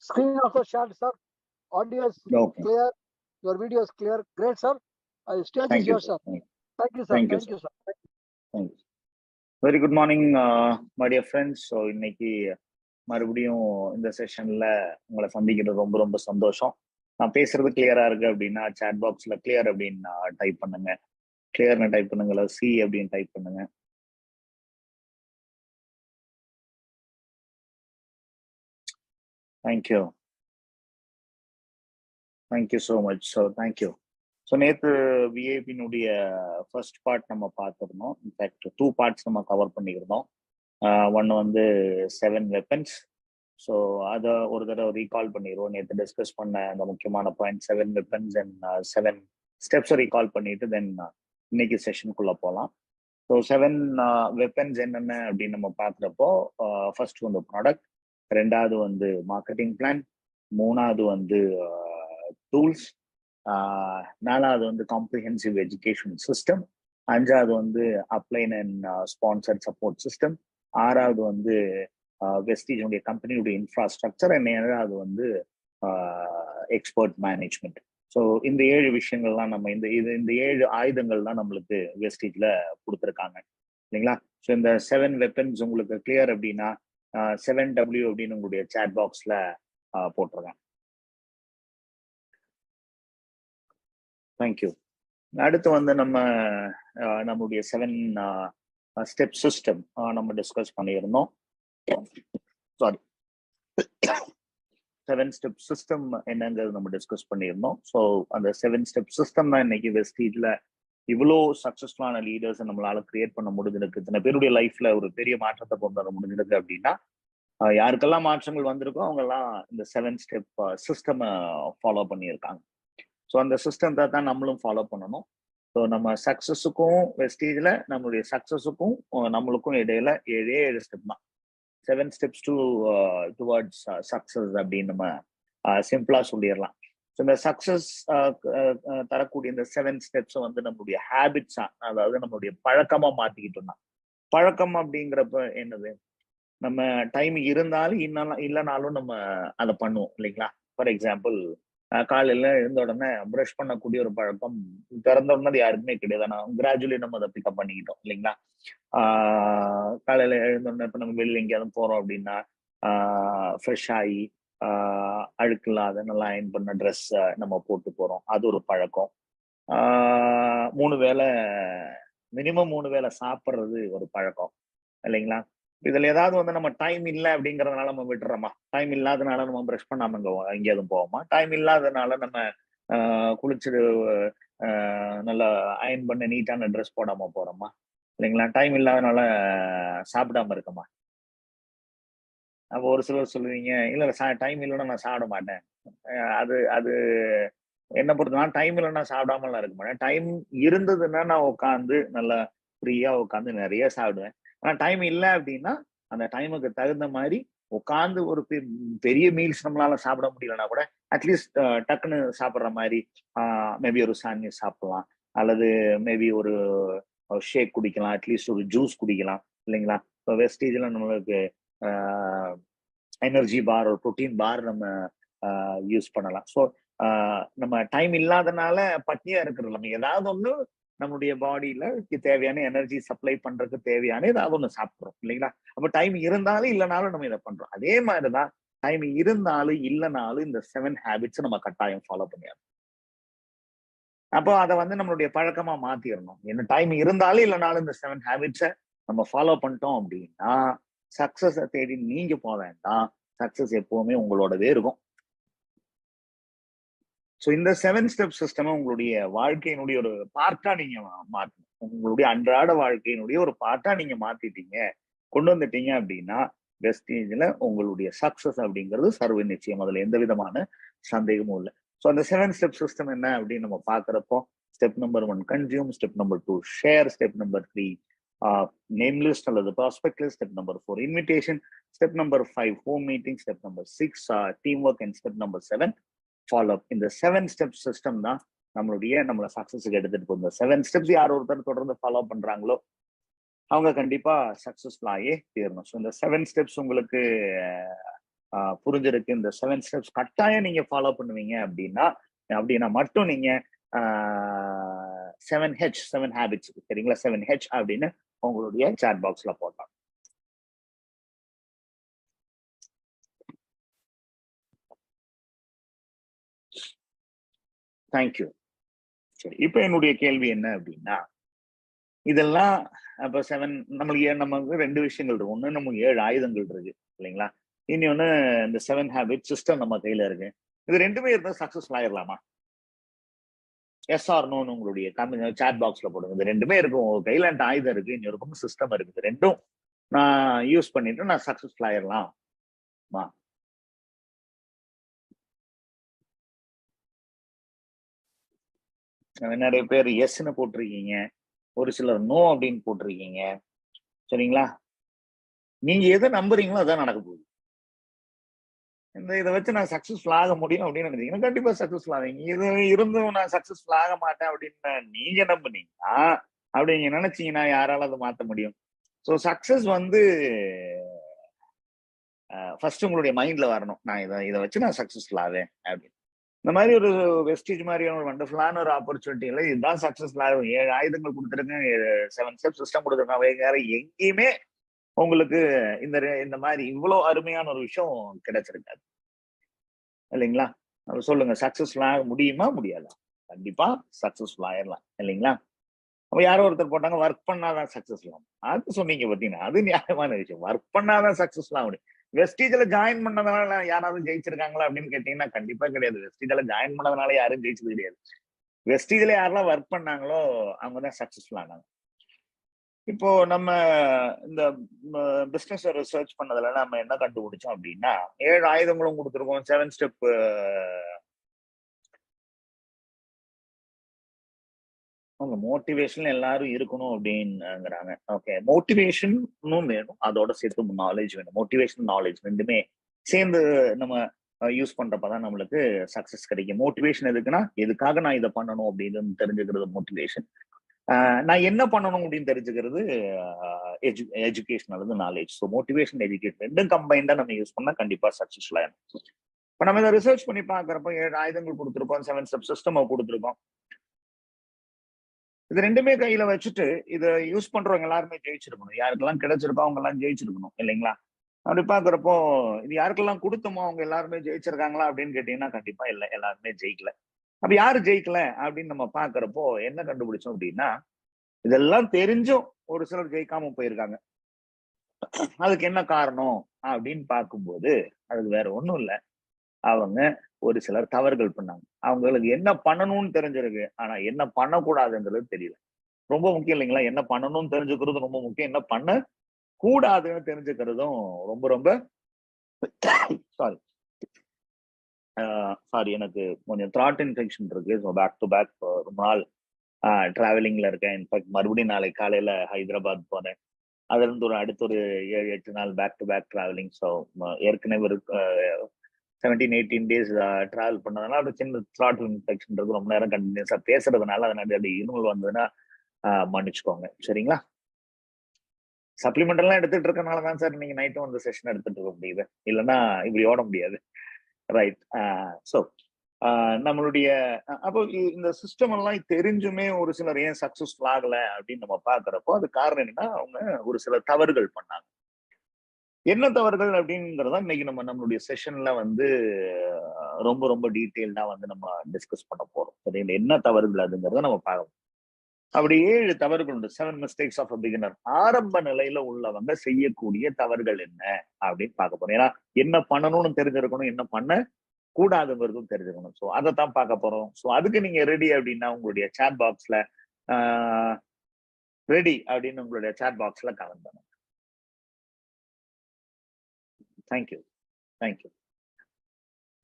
Screen also shared, sir. Audio is clear. Your video is clear. Great, sir. Stage is yours, sir. Thank you, sir. Thank you, sir. Thank you. Very good morning, my dear friends. So, இன்னைக்கு மறுபடியும் இந்த செஷன்ல உங்களை சந்திக்கிறது ரொம்ப ரொம்ப சந்தோஷம். நான் பேசுறது கிளியரா இருக்கு அப்படின்னா சாட் பாக்ஸ்ல கிளியர் அப்படின்னு டைப் பண்ணுங்க. கிளியர்னு டைப் பண்ணுங்களா, சி அப்படின்னு டைப் பண்ணுங்க. Thank you. Thank you so much. So thank you. So நேற்று விஏபியினுடைய ஃபர்ஸ்ட் பார்ட் நம்ம பார்த்துருந்தோம். இன்ஃபேக்ட் 2 பார்ட்ஸ் நம்ம கவர் பண்ணியிருந்தோம். ஒன்று வந்து 7 வெப்பன்ஸ். ஸோ அதை ஒரு தடவை ரீகால் பண்ணிடுவோம். நேற்று டிஸ்கஸ் பண்ண அந்த முக்கியமான பாயிண்ட் 7 வெப்பன்ஸ் அண்ட் 7 ஸ்டெப்ஸை ரீகால் பண்ணிட்டு தென் இன்னைக்கு செஷனுக்குள்ளே போகலாம். ஸோ 7 வெப்பன்ஸ் என்னென்ன அப்படின்னு நம்ம பார்க்குறப்போ ஃபர்ஸ்ட் வந்து ப்ராடக்ட், ரெண்டாவது வந்து மார்க்கெட்டிங் பிளான், மூணாவது வந்து டூல்ஸ், நாலாவது வந்து காம்ப்ரிஹென்சிவ் எஜுகேஷன் சிஸ்டம், அஞ்சாவது வந்து அப்ளைன் அண்ட் ஸ்பான்சர்ட் சப்போர்ட் சிஸ்டம், ஆறாவது வந்து வெஸ்டீஜுடைய கம்பெனியுடைய இன்ஃப்ராஸ்ட்ரக்சர், அண்ட் ஏழாவது வந்து எக்ஸ்பர்ட் மேனேஜ்மெண்ட். ஸோ இந்த 7 விஷயங்கள்லாம் நம்ம இந்த 7 ஆயுதங்கள் தான் நம்மளுக்கு வெஸ்டீஜ்ல கொடுத்துருக்காங்க இல்லைங்களா. ஸோ இந்த 7 வெப்பன்ஸ் உங்களுக்கு கிளியர் அப்படின்னா 7W அப்படின்னு உங்களுடைய சேட் பாக்ஸ்ல போட்டிருக்கேன். தேங்க்யூ. அடுத்து வந்து நம்மளுடைய 7 ஸ்டெப் சிஸ்டம் நம்ம டிஸ்கஸ் பண்ணியிருந்தோம். சாரி, 7 ஸ்டெப் சிஸ்டம் என்னங்கிறது நம்ம டிஸ்கஸ் பண்ணியிருந்தோம். ஸோ அந்த 7 ஸ்டெப் சிஸ்டம் தான் இன்னைக்கு வெஸ்டீஜ்ல இவ்வளோ சக்சஸ்ஃபுல்லான லீடர்ஸ் நம்மளால கிரியேட் பண்ண முடிஞ்சிருக்கு. இத்தனை பேருடைய லைஃப்ல ஒரு பெரிய மாற்றத்தை கொண்டு வர முடிஞ்சிருக்கு அப்படின்னா யாருக்கெல்லாம் மாற்றங்கள் வந்திருக்கோ அவங்கெல்லாம் இந்த 7 ஸ்டெப் சிஸ்டம் ஃபாலோ பண்ணியிருக்காங்க. ஸோ அந்த சிஸ்டத்தை தான் நம்மளும் ஃபாலோ பண்ணணும். ஸோ நம்ம சக்சஸுக்கும் வெஸ்டீஜ்ல நம்மளுடைய சக்சஸுக்கும் நம்மளுக்கும் இடையில 7 ஸ்டெப் தான். 7 ஸ்டெப்ஸ் டுவர்ட்ஸ் சக்சஸ் அப்படின்னு நம்ம சிம்பிளா சொல்லிடலாம். ஸோ இந்த சக்சஸ் தரக்கூடிய இந்த 7 ஸ்டெப்ஸ் வந்து நம்மளுடைய ஹேபிட்ஸா, அதாவது நம்மளுடைய பழக்கமா மாத்திக்கிட்டோம்னா, பழக்கம் அப்படிங்கிறப்ப என்னது, நம்ம டைம் இருந்தாலும் இல்லைனாலும் நம்ம அதை பண்ணுவோம் இல்லைங்களா. ஃபார் எக்ஸாம்பிள், காலையில எழுந்த உடனே ப்ரஷ் பண்ணக்கூடிய ஒரு பழக்கம் பிறந்த உடனே யாருக்குமே கிடையாது. ஆனால் கிராஜுவலி நம்ம அதை பிக்கப் பண்ணிக்கிட்டோம் இல்லைங்களா. காலையில எழுந்த உடனே இப்போ நம்ம வெளியில் எங்கேயாவது போறோம் அப்படின்னா ஃப்ரெஷ் ஆகி அழுக்கு இல்லாத நல்லா அயன் பண்ண ட்ரெஸ் நம்ம போட்டு போறோம். அது ஒரு பழக்கம். 3 வேளை மினிமம் 3 வேளை சாப்பிட்றது ஒரு பழக்கம் இல்லைங்களா. இதுல ஏதாவது வந்து நம்ம டைம் இல்லை அப்படிங்கறதுனால நம்ம விட்டுறோமா? டைம் இல்லாதனால நம்ம ப்ரஷ் பண்ணாம எங்கேயாவது போவோமா? டைம் இல்லாதனால நம்ம குளிச்சுட்டு நல்லா அயன் பண்ண நீட்டான ட்ரெஸ் போடாம போறோமா இல்லைங்களா. டைம் இல்லாதனால சாப்பிடாம இருக்கோமா? அப்போ ஒரு சிலர் சொல்லுவீங்க, இல்ல டைம் இல்லைன்னா நான் சாப்பிட மாட்டேன். அது அது என்ன பொறுத்தனா, டைம் இல்லைன்னா சாப்பிடாமலாம் இருக்க மாட்டேன். டைம் இருந்ததுன்னா நான் உட்காந்து நல்லா ஃப்ரீயா உட்காந்து நிறைய சாப்பிடுவேன். ஆனா டைம் இல்லை அப்படின்னா அந்த டைமுக்கு தகுந்த மாதிரி உட்காந்து ஒரு பெரிய மீல்ஸ் நம்மளால சாப்பிட முடியலன்னா கூட அட்லீஸ்ட் டக்குன்னு சாப்பிட்ற மாதிரி மேபி ஒரு சாண்ட்விச் சாப்பிடலாம், அல்லது மேபி ஒரு ஷேக் குடிக்கலாம், அட்லீஸ்ட் ஒரு ஜூஸ் குடிக்கலாம் இல்லைங்களா. இப்போ வெஸ்டீஜ்ல நம்மளுக்கு எனர்ஜி பார், ஒரு ப்ரோட்டீன் பார் நம்ம யூஸ் பண்ணலாம். ஸோ நம்ம டைம் இல்லாதனால பட்டினியா இருக்கிறது நம்ம ஏதாவது ஒன்று நம்மளுடைய பாடியில தேவையான எனர்ஜி சப்ளை பண்றதுக்கு தேவையான ஏதாவது ஒன்று சாப்பிட்றோம் இல்லைங்களா. அப்போ டைம் இருந்தாலும் இல்லைனாலும் நம்ம இதை பண்றோம். அதே மாதிரிதான் டைம் இருந்தாலும் இல்லைனாலும் இந்த 7 ஹேபிட்ஸ் நம்ம கட்டாயம் ஃபாலோ பண்ணிடணும். அப்போ அதை வந்து நம்மளுடைய பழக்கமா மாத்திடணும். என்ன டைம் இருந்தாலும் இல்லைனாலும் இந்த 7 ஹேபிட்ஸை நம்ம ஃபாலோ பண்ணிட்டோம் அப்படின்னா சக்சஸை தேடி நீங்க போக வேண்டாம். சக்சஸ் எப்பவுமே உங்களோடவே இருக்கும். ஸோ இந்த 7 ஸ்டெப் சிஸ்டம் உங்களுடைய வாழ்க்கையினுடைய ஒரு பார்ட்டா நீங்க மாற்றணும். உங்களுடைய அன்றாட வாழ்க்கையினுடைய ஒரு பார்ட்டா நீங்க மாத்திட்டீங்க, கொண்டு வந்துட்டீங்க அப்படின்னா வெஸ்டீஜ்ல உங்களுடைய சக்சஸ் அப்படிங்கிறது சர்வ நிச்சயம். அதுல எந்த விதமான சந்தேகமும் இல்லை. ஸோ அந்த 7 ஸ்டெப் சிஸ்டம் என்ன அப்படின்னு நம்ம பாக்குறப்போ, step number 1 consume, step number 2 share, step number 3 name list அல்லது prospect list, step number 4 invitation, step number 5 home meeting, step number 6 team work, and step number 7 follow up. இந்த 7 step system தான் நம்மளை சக்சஸுக்கு எடுத்துட்டு போகும். இந்த 7 ஸ்டெப்ஸ் யார் ஒருத்தர் தொடர்ந்து ஃபாலோ பண்றாங்களோ அவங்க கண்டிப்பா சக்சஸ்ஃபுல் ஆகி தீரணும். ஸோ இந்த 7 ஸ்டெப்ஸ் உங்களுக்கு புரிஞ்சிருக்கு, இந்த 7 ஸ்டெப்ஸ் கட்டாயம் நீங்க ஃபாலோ பண்ணுவீங்க அப்படின்னா மட்டும் நீங்க 7H 7 ஹேபிட்ஸ் சரிங்களா, 7H அப்படின்னு உங்களுடைய சாட் பாக்ஸ்ல போடலாம். தேங்க்யூ. சரி, இப்ப என்னுடைய கேள்வி என்ன அப்படின்னா, இதெல்லாம் அப்ப 7 நமக்கு 2 விஷயங்கள் இருக்கு. ஒண்ணு நமக்கு 7 ஆயுதங்கள் இருக்கு இல்லைங்களா, இன்னொன்னு இந்த 7 ஹேபிட் சிஸ்டம் நம்ம கையில இருக்கு. இது 2மே இருந்தா சக்சஸ்ஃபுல் ஆயிடலாமா? எஸ் ஆர் நோன்னு உங்களுடைய சாட் பாக்ஸ்ல போடுங்க. இது 2மே இருக்கு, உங்க கையில என்கிட்ட ஆயுதம் இருக்கு, இன்னொரு பக்கம் சிஸ்டம் இருக்குது, ரெண்டும் நான் யூஸ் பண்ணிட்டு நான் சக்சஸ்ஃபுல் ஆயிடலாம். நிறைய பேர் எஸ்ன்னு போட்டிருக்கீங்க, ஒரு சிலர் நோ அப்படின்னு போட்டிருக்கீங்க சரிங்களா. நீங்க எதை நம்புறீங்களோ அதான் நடக்க போகுது. இதை வச்சு நான் சக்சஸ்ஃபுல் ஆக முடியும் அப்படின்னு நினைச்சீங்கன்னா கண்டிப்பா சக்சஸ்ஃபுல் ஆவீங்க. இது இருந்தும் நான் சக்சஸ்ஃபுல் ஆக மாட்டேன் அப்படின்னு நீங்க நம்புனீங்கன்னா, அப்படி நீங்க நினைச்சீங்கன்னா யாரால அதை மாத்த முடியும்? ஸோ சக்சஸ் வந்து ஃபர்ஸ்ட் உங்களுடைய மைண்ட்ல வரணும், நான் இதை வச்சு நான் சக்சஸ்ஃபுல் ஆவேன் அப்படின்னு. இந்த மாதிரி ஒரு வெஸ்டேஜ் மாதிரியான ஒரு வண்டர்ஃபுல்லான ஒரு ஆப்பர்ச்சுனிட்டியில இதுதான் சக்சஸ்ஃபுல் ஆகும். 7 ஆயுதங்கள் கொடுத்துருக்கேன், 7 ஸ்டெப் சிஸ்டம் கொடுத்துருக்கேன், வேற எங்கேயுமே உங்களுக்கு இந்த மாதிரி இவ்வளவு அருமையான ஒரு விஷயம் கிடைச்சிருக்காது இல்லைங்களா. சொல்லுங்க, சக்சஸ்ஃபுல் ஆக முடியுமா முடியாதா? கண்டிப்பா சக்சஸ்ஃபுல் ஆயிடலாம் இல்லைங்களா. அப்ப யாரோ ஒருத்தர் போட்டாங்க, ஒர்க் பண்ணாதான் சக்சஸ்ஃபுல் ஆகும். அது சொன்னீங்க பார்த்தீங்கன்னா அது நியாயமான விஷயம். ஒர்க் பண்ணாதான் சக்சஸ்ஃபுல் ஆக முடியும். வெஸ்டீஜ்ல ஜாயின் பண்ணதுனால யாராவது ஜெயிச்சிருக்காங்களா அப்படின்னு கேட்டீங்கன்னா கண்டிப்பா கிடையாது. வெஸ்டீஜ்ல ஜாயின் பண்ணதுனால யாரும் ஜெயிச்சது கிடையாது. வெஸ்டீஜ்ல யாரெல்லாம் ஒர்க் பண்ணாங்களோ அவங்கதான் சக்சஸ்ஃபுல் ஆனாங்க. இப்போ நம்ம இந்த பிசினஸ் ரிசர்ச் பண்ணதுல நம்ம என்ன கண்டுபிடிச்சோம் அப்படின்னா, 7 ஆயுதங்களும் கொடுத்துருக்கோம், 7 ஸ்டெப் அவங்க மோட்டிவேஷன் எல்லாரும் இருக்கணும் அப்படின்னுங்கிறாங்க. ஓகே, மோட்டிவேஷனும் வேணும், அதோட சேர்த்து நாலேஜ் வேணும். மோட்டிவேஷன் நாலேஜ் ரெண்டுமே சேர்ந்து நம்ம யூஸ் பண்றப்பதான் நம்மளுக்கு சக்சஸ் கிடைக்கும். மோட்டிவேஷன் எதுக்குன்னா, எதுக்காக நான் இதை பண்ணணும் அப்படின்னு தெரிஞ்சுக்கிறது மோட்டிவேஷன். நான் என்ன பண்ணணும் அப்படின்னு தெரிஞ்சுக்கிறது எஜுகேஷன் அல்லது நாலேஜ். ஸோ மோட்டிவேஷன் எஜுகேஷன் ரெண்டும் கம்பைண்டா நம்ம யூஸ் பண்ணா கண்டிப்பா சக்சஸ்ஃபுல் ஆயிடும். இப்போ நம்ம இதை ரிசர்ச் பண்ணி பாக்குறப்போ 7 ஆயுதங்கள் கொடுத்துருக்கோம், 7 ஸ்டெப் சிஸ்டம் கொடுத்துருக்கோம். இது ரெண்டுமே கையில வச்சுட்டு இதை யூஸ் பண்றவங்க எல்லாருமே ஜெயிச்சிருக்கணும். யாருக்கெல்லாம் கிடைச்சிருக்கோ அவங்க எல்லாம் ஜெயிச்சிருக்கணும் இல்லைங்களா. அப்படி பாக்குறப்போ இது யாருக்கெல்லாம் கொடுத்தோமோ அவங்க எல்லாருமே ஜெயிச்சிருக்காங்களா அப்படின்னு கேட்டீங்கன்னா கண்டிப்பா இல்லை, எல்லாருமே ஜெயிக்கல. அப்ப யாரு ஜெயிக்கல அப்படின்னு நம்ம பாக்குறப்போ என்ன கண்டுபிடிச்சோம் அப்படின்னா, இதெல்லாம் தெரிஞ்சும் ஒரு சிலர் ஜெயிக்காம போயிருக்காங்க. அதுக்கு என்ன காரணம் அப்படின்னு பார்க்கும்போது அதுக்கு வேற ஒண்ணும் இல்லை, அவங்க ஒரு சிலர் தவறுகள் பண்ணாங்க. அவங்களுக்கு என்ன பண்ணணும்னு தெரிஞ்சிருக்கு, ஆனா என்ன பண்ணக்கூடாதுங்கிறது தெரியல. ரொம்ப முக்கியம் இல்லைங்களா. என்ன பண்ணணும்னு தெரிஞ்சுக்கிறது ரொம்ப முக்கியம், என்ன பண்ண கூடாதுன்னு தெரிஞ்சுக்கிறதும் ரொம்ப ரொம்ப சாரி எனக்கு கொஞ்சம் த்ராட் இன்ஃபெக்ஷன் இருக்கு. ஸோ பேக் டு பேக் ரொம்ப நாள் டிராவலிங்ல இருக்கேன். இன்ஃபேக்ட் மறுபடியும் நாளைக்கு காலையில ஹைதராபாத் போறேன். அதுல இருந்து அடுத்த ஒரு 7-8 நாள் back to back travelling. So ஏற்கனவே ஒரு 17-18 டேஸ் டிராவல் பண்ணதுனால ஒரு சின்ன த்ராட் இன்ஃபெக்ஷன் இருக்கு. ரொம்ப நேரம் கண்டினியூஸா பேசுறதுனால அதனால அப்படி இருமல் வந்ததுன்னா மன்னிச்சுக்கோங்க சரிங்களா. சப்ளிமெண்ட் எல்லாம் எடுத்துட்டு இருக்கனாலதான் சார் நீங்க நைட்டும் வந்து செஷன் எடுத்துட்டு இருக்க முடியுது, இல்லைன்னா இப்படி ஓட முடியாது. ரைட். ஸோ நம்மளுடைய அப்போ இந்த சிஸ்டம் எல்லாம் தெரிஞ்சுமே ஒரு சிலர் ஏன் சக்சஸ்ஃபுல் ஆகல அப்படின்னு நம்ம பாக்குறப்போ அது காரணம் என்னன்னா, அவங்க ஒரு சில தவறுகள் பண்ணாங்க. என்ன தவறுகள் அப்படிங்கிறதா இன்னைக்கு நம்மளுடைய செஷன்ல வந்து ரொம்ப ரொம்ப டீட்டெயில்டா வந்து நம்ம டிஸ்கஸ் பண்ண போறோம். சரிங்களா, என்ன தவறுகள் அதுங்கிறத நம்ம பார்க்கணும். அப்படி 7 தவறுகள் உண்டு. 7 மிஸ்டேக்ஸ் ஆஃப் அ பிகினர். ஆரம்ப நிலையில உள்ளவங்க செய்யக்கூடிய தவறுகள் என்ன அப்படின்னு பார்க்க போறோம். ஏன்னா என்ன பண்ணணும்னு தெரிஞ்சிருக்கணும், என்ன பண்ண கூடாதுங்கிறதும் தெரிஞ்சுக்கணும். ஸோ அதை தான் பார்க்க போறோம். ஸோ அதுக்கு நீங்க ரெடி அப்படின்னா உங்களுடைய சாட் பாக்ஸ்ல ரெடி அப்படின்னு உங்களுடைய சாட் பாக்ஸ்ல கமெண்ட் பண்ணுங்க. Thank you thank you.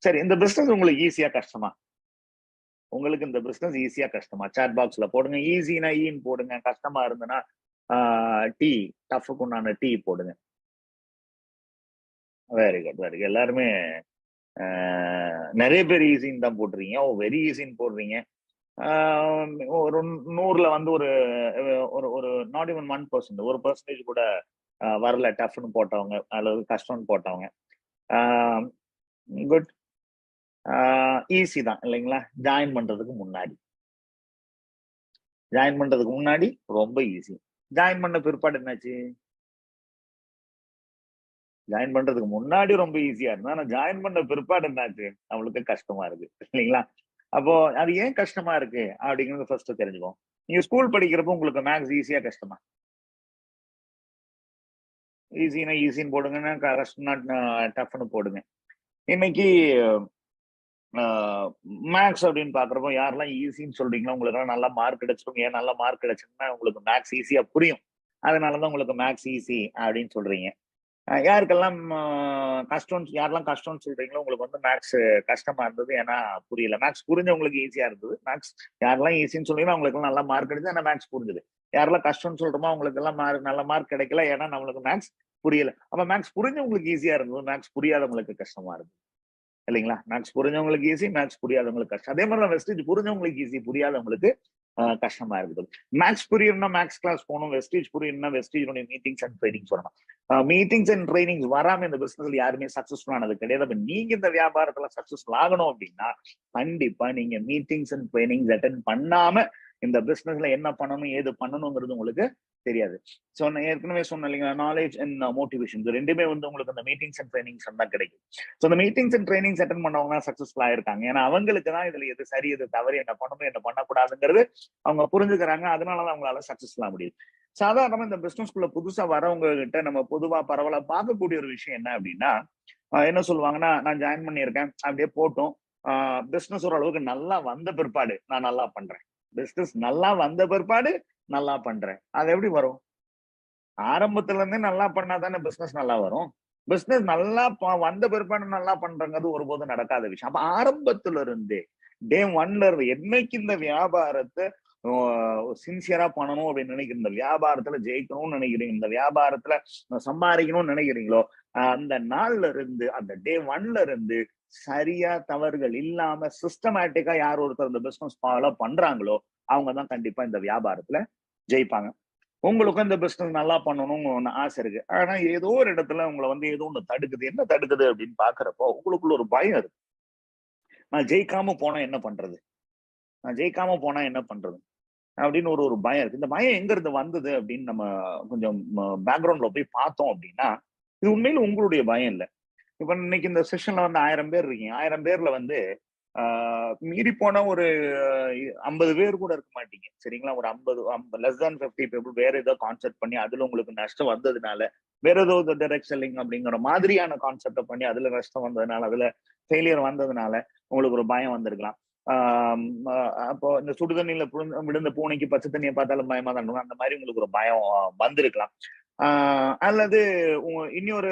சரி, இந்த பிசினஸ் உங்களுக்கு ஈஸியா கஷ்டமா? உங்களுக்கு இந்த பிசினஸ் ஈஸியா கஷ்டமா? சாட் பாக்ஸ்ல போடுங்க. ஈஸினா ஈன்னு போடுங்க, கஷ்டமா இருந்ததுன்னா டீ டஃப்க்கு உண்டான டீ போடுங்க. Very good very good. எல்லாருமே நிறைய பேர் ஈஸின்னு தான் போடுறீங்க. ஓ வெரி ஈஸின்னு போடுறீங்க. ஒரு 100ல வந்து ஒரு ஒரு நாட் ஈவன் 1%, 1% கூட வரல டஃப்னு போட்டவங்க அல்லது கஷ்டம்னு போட்டவங்க. குட். ஈஸி தான் இல்லைங்களா? ஜாயின் பண்றதுக்கு முன்னாடி ரொம்ப ஈஸி. ஜாயின் பண்ண பிற்பாடு என்னாச்சு? ஜாயின் பண்றதுக்கு முன்னாடி ரொம்ப ஈஸியா இருந்தா, ஆனா ஜாயின் பண்ண பிற்பாடு என்னாச்சு? அவங்களுக்கு கஷ்டமா இருக்கு இல்லைங்களா? அப்போ அது ஏன் கஷ்டமா இருக்கு அப்படிங்கறது ஃபர்ஸ்ட் தெரிஞ்சுக்கோம். நீங்க ஸ்கூல் படிக்கிறப்போ உங்களுக்கு மேக்ஸ் ஈஸியா கஷ்டமா? ஈஸினா ஈஸின்னு போடுங்கன்னா, கஷ்டம்னா டஃப்னு போடுங்க. இன்னைக்கு மேக்ஸ் அப்படின்னு பாக்குறப்போ யாரெல்லாம் ஈஸின்னு சொல்றீங்களோ உங்களுக்கு எல்லாம் நல்லா மார்க் கிடைச்சிடும். ஏன் நல்ல மார்க் கிடைச்சுன்னா உங்களுக்கு மேக்ஸ் ஈஸியா புரியும். அதனாலதான் உங்களுக்கு மேக்ஸ் ஈஸி அப்படின்னு சொல்றீங்க. யாரெல்லாம் கஷ்டம்னு சொல்றீங்களோ உங்களுக்கு வந்து மேக்ஸ் கஷ்டமா இருந்தது, ஏன்னா புரியல. மேக்ஸ் புரிஞ்சவங்களுக்கு ஈஸியா இருந்தது. மேக்ஸ் யாரெல்லாம் ஈஸின்னு சொல்றீங்களோ அவங்களுக்கு எல்லாம் நல்லா மார்க் கிடைச்சது, ஏன்னா மேக்ஸ் புரிஞ்சுது. யாரெல்லாம் கஷ்டம்னு சொல்றோமோ அவங்களுக்கு எல்லாம் நல்ல மார்க் கிடைக்கல, ஏன்னா நம்மளுக்கு மேக்ஸ் புரியல. அப்ப மேக்ஸ் புரிஞ்சவங்களுக்கு ஈஸியா இருந்தது, மேக்ஸ் புரியாதவங்களுக்கு கஷ்டமா இருக்கு இல்லைங்களா? மேக்ஸ் புரிஞ்சவங்களுக்கு ஈஸி, மேக்ஸ் புரியாதவங்களுக்கு கஷ்டம். அதே மாதிரி வெஸ்டேஜ் புரிஞ்சவங்களுக்கு ஈஸி, புரியாதவங்களுக்கு கஷ்டமா இருக்குது. மேக்ஸ் புரியணும்னா மேக்ஸ் கிளாஸ் போகணும், வெஸ்டேஜ் புரியணும்னா வெஸ்டேஜ் மீட்டிங்ஸ் அண்ட் ட்ரைனிங்ஸ் வரணும். மீட்டிங்ஸ் அண்ட் ட்ரைனிங்ஸ் வராம இந்த பிசினஸ்ல யாருமே சக்சஸ்ஃபுல் ஆனது கிடையாது. அப்ப நீங்க இந்த வியாபாரத்துல சக்சஸ்ஃபுல் ஆகணும் அப்படின்னா கண்டிப்பா நீங்க மீட்டிங்ஸ் அண்ட் ட்ரைனிங்ஸ் அட்டென்ட் பண்ணாம இந்த பிசினஸ்ல என்ன பண்ணணும் ஏது பண்ணணுங்கிறது உங்களுக்கு தெரியாது. ஸோ நான் ஏற்கனவே சொன்னேன் இல்லைங்களா, நாலேஜ் அண்ட் மோட்டிவேஷன் ரெண்டுமே வந்து உங்களுக்கு அந்த மீட்டிங்ஸ் அண்ட் ட்ரைனிங்ஸ் தான் கிடைக்கும். ஸோ அந்த மீட்டிங்ஸ் அண்ட் ட்ரைனிங்ஸ் அட்டன் பண்ணவங்க தான் சக்சஸ்ஃபுல் ஆயிருக்காங்க. ஏன்னா அவங்களுக்கு தான் இதுல எது சரி எது தவறு, என்ன பண்ணணும் என்ன பண்ணக்கூடாதுங்கிறது அவங்க புரிஞ்சுக்கிறாங்க. அதனாலதான் அவங்களால சக்சஸ்ஃபுல் ஆக முடியுது. சாதாரணமா இந்த பிசினஸ்குள்ள புதுசா வரவங்க கிட்ட நம்ம பொதுவா பரவலா பார்க்கக்கூடிய ஒரு விஷயம் என்ன அப்படின்னா, என்ன சொல்லுவாங்கன்னா, நான் ஜாயின் பண்ணியிருக்கேன் அப்படியே போட்டும், பிசினஸ் ஓரளவுக்கு நல்லா வந்த பிற்பாடு நான் நல்லா பண்றேன். பிசினஸ் நல்லா வந்த பிற்பாடு நல்லா பண்றேன். அது எப்படி வரும்? ஆரம்பத்துல இருந்தே நல்லா பண்ணாதானே பிசினஸ் நல்லா வரும். பிசினஸ் நல்லா வந்த பிற்பாடு நல்லா பண்றங்கிறது ஒருபோதும் நடக்காத விஷயம். அப்ப ஆரம்பத்துல இருந்தே டே ஒன்ல இருந்து என்னைக்கு இந்த வியாபாரத்தை சின்சியரா பண்ணணும் அப்படின்னு நினைக்கிறீங்க, இந்த வியாபாரத்துல ஜெயிக்கணும்னு நினைக்கிறீங்க, இந்த வியாபாரத்துல சம்பாதிக்கணும்னு நினைக்கிறீங்களோ, அந்த நாள்ல இருந்து அந்த டே ஒன்ல இருந்து சரியா தவறுகள் இல்லாம சிஸ்டமேட்டிக்கா யார் ஒருத்தர் இந்த பிசினஸ் ஃபாலோ பண்றாங்களோ அவங்கதான் கண்டிப்பா இந்த வியாபாரத்துல ஜெயிப்பாங்க. உங்களுக்கும் இந்த பிசினஸ் நல்லா பண்ணணும்னு ஆசை இருக்கு. ஆனா ஏதோ ஒரு இடத்துல உங்களை வந்து ஏதோ ஒண்ணு தடுக்குது. என்ன தடுக்குது அப்படின்னு பாக்குறப்போ உங்களுக்குள்ள ஒரு பயம் இருக்கு. நான் ஜெயிக்காம போனா என்ன பண்றது, அப்படின்னு ஒரு பயம் இருக்கு. இந்த பயம் எங்க இருந்து வந்தது அப்படின்னு நம்ம கொஞ்சம் பேக்ரவுண்ட்ல போய் பார்த்தோம் அப்படின்னா, இது உண்மையில உங்களுடைய பயம் இல்லை. இப்ப இன்னைக்கு இந்த செஷன்ல வந்து 1000 பேர் இருக்கீங்க. 1000 பேர்ல வந்து மீறி போன ஒரு 50 பேர் கூட இருக்க மாட்டீங்க சரிங்களா? ஒரு 50 லெஸ் தேன் 50 பீப்புள் வேற ஏதோ கான்செப்ட் பண்ணி அதுல உங்களுக்கு நஷ்டம் வந்ததுனால, வேற ஏதோ டைரக்ட் செல்லிங் அப்படிங்கிற மாதிரியான கான்செப்ட பண்ணி அதுல நஷ்டம் வந்ததுனால, அதுல ஃபெயிலியர் வந்ததுனால உங்களுக்கு ஒரு பயம் வந்திருக்கலாம். அப்போ இந்த சுடுதண்ணில விழுந்த பூனைக்கு பச்சை தண்ணியை பார்த்தாலும் பயமா தான் இருக்கும். அந்த மாதிரி உங்களுக்கு ஒரு பயம் வந்திருக்கலாம். அல்லது இன்னொரு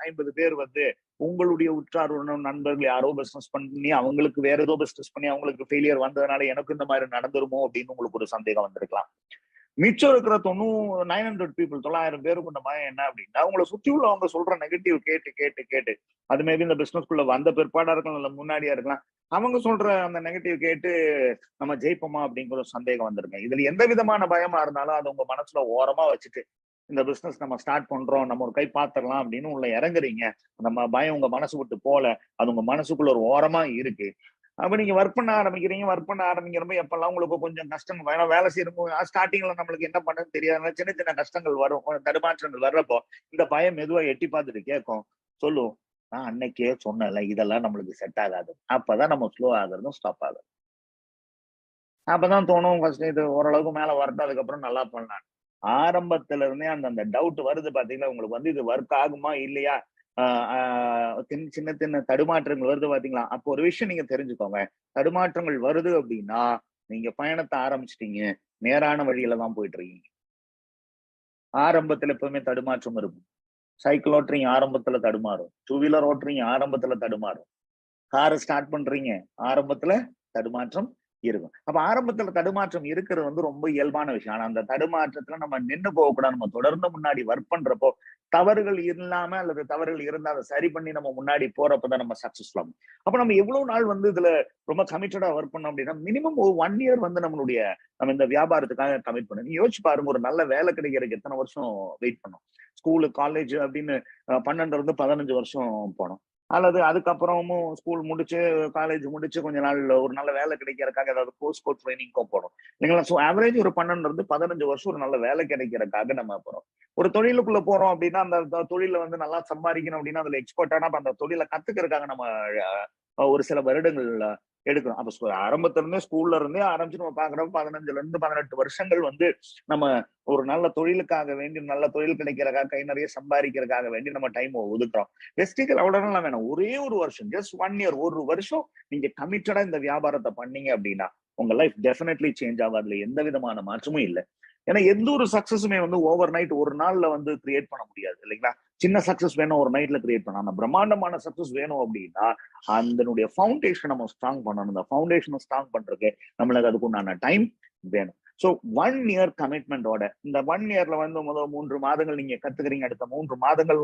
50 பேர் வந்து உங்களுடைய உற்றார் நண்பர்கள் யாரோ பிசினஸ் பண்ணி அவங்களுக்கு வேற ஏதோ பிசினஸ் பண்ணி அவங்களுக்கு ஃபெயிலியர் வந்ததுனால எனக்கு இந்த மாதிரி நடந்துருமோ அப்படின்னு உங்களுக்கு ஒரு சந்தேகம் வந்திருக்கலாம். மிச்சம் இருக்கிற 900 பீப்புள் 900 பேருக்கு இந்த பயம் என்ன அப்படின்னா, அவங்களை சுற்றி உள்ளவங்க சொல்ற நெகட்டிவ் கேட்டு கேட்டு கேட்டு அது மேபி இந்த பிசினஸ்குள்ள வந்த பிற்பாடா இருக்கலாம் இல்ல முன்னாடியா இருக்கலாம், அவங்க சொல்ற அந்த நெகட்டிவ் கேட்டு நம்ம ஜெயிப்போமா அப்படிங்கிற ஒரு சந்தேகம் வந்திருக்கேன். இதுல எந்த விதமான பயமா இருந்தாலும் அது உங்க மனசுல ஓரமா வச்சுட்டு இந்த பிசினஸ் நம்ம ஸ்டார்ட் பண்றோம், நம்ம ஒரு கை பாத்திரலாம் அப்படின்னு உள்ள இறங்குறீங்க. நம்ம பயம் உங்க மனசு விட்டு போல, அது உங்க மனசுக்குள்ள ஒரு ஓரமா இருக்கு. அப்ப நீங்க ஒர்க் பண்ண ஆரம்பிக்கிறப்ப எப்பெல்லாம் உங்களுக்கு கொஞ்சம் கஷ்டம் வேலை செய்யறப்போ ஸ்டார்டிங்ல நம்மளுக்கு என்ன பண்ணணும்னு தெரியாத சின்ன சின்ன கஷ்டங்கள் வரும், தடுமாற்றங்கள் வர்றப்போ இந்த பயம் மெதுவா எட்டி பார்த்துட்டு கேட்கும், சொல்லும் நான் அன்னைக்கே சொன்னல இதெல்லாம் நம்மளுக்கு செட் ஆகாது. அப்பதான் நம்ம ஸ்லோ ஆகுறதும் ஸ்டாப் ஆகுது. அப்பதான் தோணும் ஃபர்ஸ்ட் இது ஓரளவுக்கு மேல வரட்டும், அதுக்கப்புறம் நல்லா பண்ணலாம். ஆரம்பத்துல இருந்தே அந்த டவுட் வருது பாத்தீங்களா, உங்களுக்கு வந்து இது ஒர்க் ஆகுமா இல்லையா, சின்ன சின்ன தடுமாற்றங்கள் வருது பாத்தீங்களா. அப்போ ஒரு விஷயம் நீங்க தெரிஞ்சுக்கோங்க, தடுமாற்றங்கள் வருது அப்படின்னா நீங்க பயணத்தை ஆரம்பிச்சிட்டீங்க, நேரான வழியில தான் போயிட்டு இருக்கீங்க. ஆரம்பத்துல எப்பவுமே தடுமாற்றம் இருக்கும். சைக்கிள் ஓட்டுறீங்க ஆரம்பத்துல தடுமாறும், 2 வீலர் ஓட்டுறீங்க ஆரம்பத்துல தடுமாறும், காரை ஸ்டார்ட் பண்றீங்க ஆரம்பத்துல தடுமாற்றம் இருக்கும். அப்ப ஆரம்பத்துல தடுமாற்றம் இருக்கிறது வந்து ரொம்ப இயல்பான விஷயம். ஆனா அந்த தடுமாற்றத்துல நம்ம நின்று போகக்கூடாது. நம்ம தொடர்ந்து முன்னாடி ஒர்க் பண்றப்போ தவறுகள் இல்லாம அல்லது தவறுகள் இருந்தா அதை சரி பண்ணி நம்ம முன்னாடி போறப்பதான் நம்ம சக்சஸ்ஃபுல் ஆகும். அப்ப நம்ம எவ்வளவு நாள் வந்து இதுல ரொம்ப கமிட்டடா ஒர்க் பண்ணோம் அப்படின்னா மினிமம் ஒரு 1 இயர் வந்து நம்ம இந்த வியாபாரத்துக்காக கமிட் பண்ணணும். நீ யோசிச்சு பாருங்க, ஒரு நல்ல வேலை கிடைக்கிறதுக்கு எத்தனை வருஷம் வெயிட் பண்ணோம். ஸ்கூலு காலேஜ் அப்படின்னு 12 இருந்து 15 வருஷம் போனோம். அல்லது அதுக்கப்புறமும் ஸ்கூல் முடிச்சு காலேஜ் முடிச்சு கொஞ்ச நாள் ஒரு நல்ல வேலை கிடைக்கிறதுக்காக ஏதாவது போஸ்ட் கோட் ட்ரைனிங்கும் போறோம் இல்லைங்களா. ஸோ ஆவரேஜ் ஒரு 12 வருஷம் ஒரு நல்ல வேலை கிடைக்கிறதுக்காக நம்ம போறோம். ஒரு தொழிலுக்குள்ள போறோம் அப்படின்னா அந்த தொழில வந்து நல்லா சம்பாதிக்கணும் அப்படின்னா அதுல எக்ஸ்பர்ட்டான அந்த தொழிலை கத்துக்கிறதுக்காக நம்ம ஒரு சில வருடங்கள் எடுக்கணும். அப்ப ஆரம்பத்துல இருந்தே ஸ்கூல்ல இருந்தே ஆரம்பிச்சு நம்ம பாக்குறோம் 15 to 18 வருஷங்கள் வந்து நம்ம ஒரு நல்ல தொழிலுக்காக வேண்டி நல்ல தொழில் கிடைக்கிறதுக்காக கை நிறைய சம்பாதிக்கிறதுக்காக வேண்டி நம்ம டைம் ஒதுக்குறோம். வெஸ்டிகள் அவ்வளவுலாம் வேணும். ஒரே ஒரு வருஷம், ஜஸ்ட் 1 year, ஒரு வருஷம் நீங்க கமிட்டடா இந்த வியாபாரத்தை பண்ணீங்க அப்படின்னா உங்க லைஃப் டெஃபினெட்லி சேஞ்ச் ஆகும். அதுல எந்த விதமான மாற்றமும் இல்லை. ஏன்னா எந்த ஒரு சக்சஸுமே வந்து ஓவர் நைட் ஒரு நாள்ல வந்து கிரியேட் பண்ண முடியாது இல்லைங்களா. சின்ன சக்சஸ் வேணும் ஒரு நைட்ல கிரியேட் பண்ண, ஆனா பிரம்மாண்டமான சக்சஸ் வேணும் அப்படின்னா அதனுடைய ஃபவுண்டேஷன் நம்ம ஸ்ட்ராங் பண்ணணும். இந்த ஃபவுண்டேஷனை ஸ்ட்ராங் பண்றதுக்கு நம்மளுக்கு அதுக்கு உண்டான டைம் வேணும். ஸோ 1 year கமிட்மெண்டோட இந்த 1 yearல வந்து முதல் 3 மாதங்கள் நீங்க கத்துக்கிறீங்க, அடுத்த 3 மாதங்கள்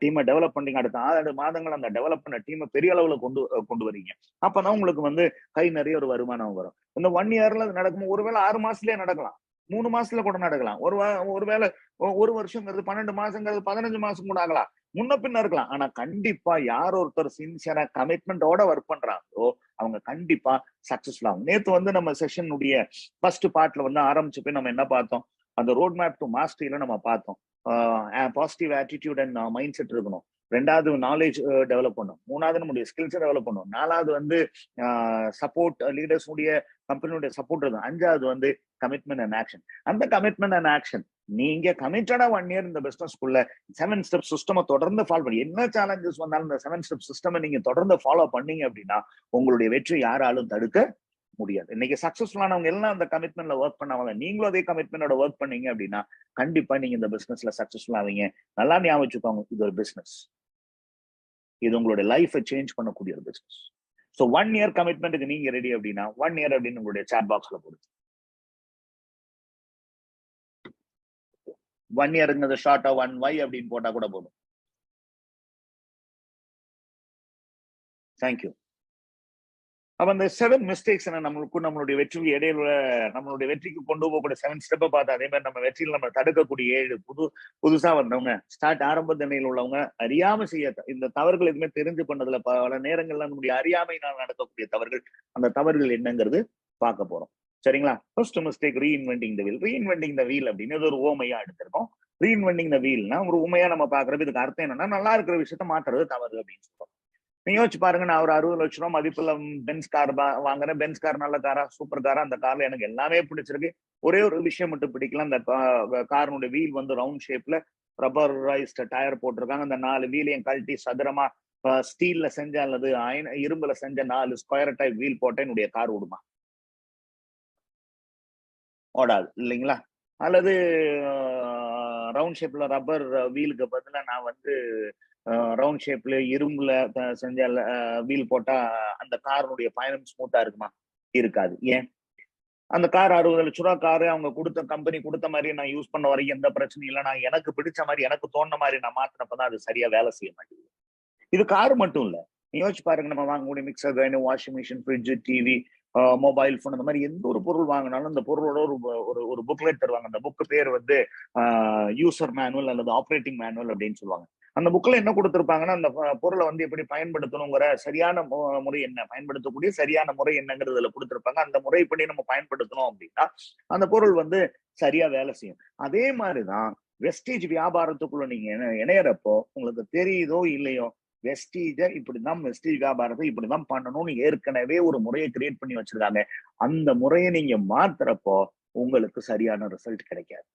டீமை டெவலப் பண்றீங்க, அடுத்த 6 மாதங்கள் அந்த டெவலப் பண்ண டீமை பெரிய அளவுல கொண்டு வரீங்க. அப்பதான் உங்களுக்கு வந்து கை நிறைய ஒரு வருமானம் வரும். இந்த 1 yearல நடக்கும். ஒருவேளை 6 மாசத்துலயே நடக்கலாம், 3 மாசத்துல கூட நடக்கலாம். ஒருவேளை ஒரு வருஷங்கிறது 12 மாசங்கிறது 15 மாசம் கூட ஆகலாம், முன்ன பின்ன இருக்கலாம். ஆனா கண்டிப்பா யார் ஒருத்தர் சின்சியரா கமிட்மெண்டோட ஒர்க் பண்றாங்களோ அவங்க கண்டிப்பா சக்சஸ்ஃபுல் ஆகும். நேத்து வந்து நம்ம செஷனுடைய ஃபர்ஸ்ட் பார்ட்ல வந்து ஆரம்பிச்சப்ப நம்ம என்ன பார்த்தோம், அந்த ரோட் மேப் டு மாஸ்டரியில நம்ம பார்த்தோம். Positive attitude and mind set இருக்கணும். 2வது நாலேஜ் டெவலப் பண்ணும். 3வது நம்முடைய ஸ்கில்ஸை டெவலப் பண்ணும். 4வது வந்து சப்போர்ட் லீடர்ஸ் உடைய கம்பெனியுடைய சப்போர்ட் இருக்கும். 5வது வந்து கமிட்மெண்ட் அண்ட் ஆக்ஷன். அந்த கமிட்மெண்ட் அண்ட் ஆக்ஷன் நீங்க கமிட்டடா 1 year இந்த பிசினஸ்க்குள்ள 7 ஸ்டெப் சிஸ்டம் தொடர்ந்து ஃபாலோ பண்ணி என்ன சேலஞ்சஸ் வந்தாலும் இந்த 7 ஸ்டெப் சிஸ்டம் நீங்க தொடர்ந்து ஃபாலோ பண்ணீங்க அப்படின்னா உங்களுடைய வெற்றி யாராலும் தடுக்க முடியாது. இன்னைக்கு சக்சஸ்ஃபுல்லானவங்க எல்லாம் அந்த கமிட்மெண்ட்ல ஒர்க் பண்ணாங்க. நீங்களும் அதே கமிட்மெண்டோட ஒர்க் பண்ணீங்க அப்படின்னா கண்டிப்பா நீங்க இந்த பிசினஸ்ல சக்சஸ்ஃபுல் ஆவீங்க. நல்லா ஞாபகம் வச்சுக்கோங்க, இது ஒரு பிசினஸ். இது உங்களுடைய லைஃபை சேஞ்ச் பண்ணக்கூடிய ஒரு பிசினஸ். ஸோ 1 year கமிட்மெண்ட்டுக்கு நீங்க ரெடி அப்படின்னா 1 year அப்படின்னு உங்களுடைய சாட் பாக்ஸ்ல போடுங்க. 1 yearங்கிறது ஷார்ட்டா 1Y அப்படின்னு போட்டா கூட போதும். தேங்க்யூ. அப்ப அந்த 7 மிஸ்டேக்ஸ் நம்மளுடைய வெற்றிக்கு இடையில நம்மளுடைய வெற்றிக்கு கொண்டு போகக்கூடிய 7 ஸ்டெப்பை பார்த்து அதே மாதிரி நம்ம வெற்றியில் நம்ம தடுக்கக்கூடிய 7 புதுசா வந்தவங்க ஆரம்ப நிலையில் உள்ளவங்க அறியாம செய்ய இந்த தவறுகள் எதுவுமே தெரிஞ்சு பண்ணதுல பல நேரங்கள்ல நம்முடைய அறியாமையினால் நடக்கக்கூடிய தவறுகள், அந்த தவறுகள் என்னங்கிறது பார்க்க போறோம். சரிங்களா. First mistake reinventing the wheel. Reinventing the wheel அப்படின்னு ஒரு ஓமையா எடுத்திருக்கோம். ரீஇன்வென்டிங் த வீல்னா ஒரு உண்மையா நம்ம பாக்குறது. இதுக்கு அர்த்தம் என்னன்னா நல்லா இருக்கிற விஷயத்த மாத்துறது தவறு அப்படின்னு சொல்றோம். நீங்க யோசிச்சு பாருங்க, நான் ஒரு 60 லட்சம் ரூபாய் மதிப்புல பென்ஸ் கார் வாங்குறேன். பென்ஸ் கார் நல்ல காரா, சூப்பர் காரா, அந்த கார்ல எனக்கு எல்லாமே பிடிச்சிருக்கு. ஒரே ஒரு விஷயம் மட்டும் பிடிக்கல, அந்த காரனுடைய வீல் வந்து ரவுண்ட் ஷேப்ல ரப்பரைஸ்ட் டயர் போட்டிருக்காங்க. அந்த 4 வீலையும் கழட்டி சதுரமா ஸ்டீல்ல செஞ்ச அல்லது இரும்புல செஞ்ச 4 ஸ்கொயர் டைப் வீல் போட்ட என்னுடைய கார் ஓடுமா? ஓடாது இல்லைங்களா. அல்லது ரவுண்ட் ஷேப்ல ரப்பர் வீலுக்கு பதிலா நான் வந்து ரவுண்ட் ஷேப்ல இரும்புல செஞ்ச வீல் போட்டா அந்த காரனுடைய பயணம் ஸ்மூத்தா இருக்குமா? இருக்காது. ஏன்? அந்த கார் 60 லட்சம் ரூபாய் காரு அவங்க கொடுத்த கம்பெனி கொடுத்த மாதிரி நான் யூஸ் பண்ண வரைக்கும் எந்த பிரச்சனையும் இல்லை. நான் எனக்கு பிடிச்ச மாதிரி எனக்கு தோணுன மாதிரி நான் மாத்தினப்பதான் அது சரியா வேலை செய்ய மாட்டேங்குது. இது கார் மட்டும் இல்ல, யோசிச்சு பாருங்க. நம்ம வாங்கக்கூடிய mixer grinder, washing machine, fridge, TV, mobile phone, அந்த மாதிரி எந்த ஒரு பொருள் வாங்கினாலும் அந்த பொருளோட ஒரு புக்லெட் தருவாங்க. அந்த புக்கு பேர் வந்து யூசர் மேனுவல் அல்லது ஆப்ரேட்டிங் மேனுவல் அப்படின்னு சொல்லுவாங்க. அந்த புக்ல என்ன கொடுத்திருப்பாங்கன்னா அந்த பொருளை வந்து எப்படி பயன்படுத்தணுங்கிற சரியான முறை என்ன, பயன்படுத்தக்கூடிய சரியான முறை என்னங்கிறதுல கொடுத்திருப்பாங்க. அந்த முறைப்படி நம்ம பயன்படுத்தணும் அப்படின்னா அந்த பொருள் வந்து சரியா வேலை செய்யும். அதே மாதிரிதான் வெஸ்டேஜ் வியாபாரத்துக்குள்ள நீங்க இணையறப்போ உங்களுக்கு தெரியுதோ இல்லையோ, வெஸ்டீஜ இப்படிதான், வெஸ்டீஜ் வியாபாரத்தை இப்படிதான் பண்ணணும்னு ஏற்கனவே ஒரு முறையை கிரியேட் பண்ணி வச்சிருக்காங்க. அந்த முறையை நீங்க மாத்துறப்போ உங்களுக்கு சரியான ரிசல்ட் கிடைக்காது.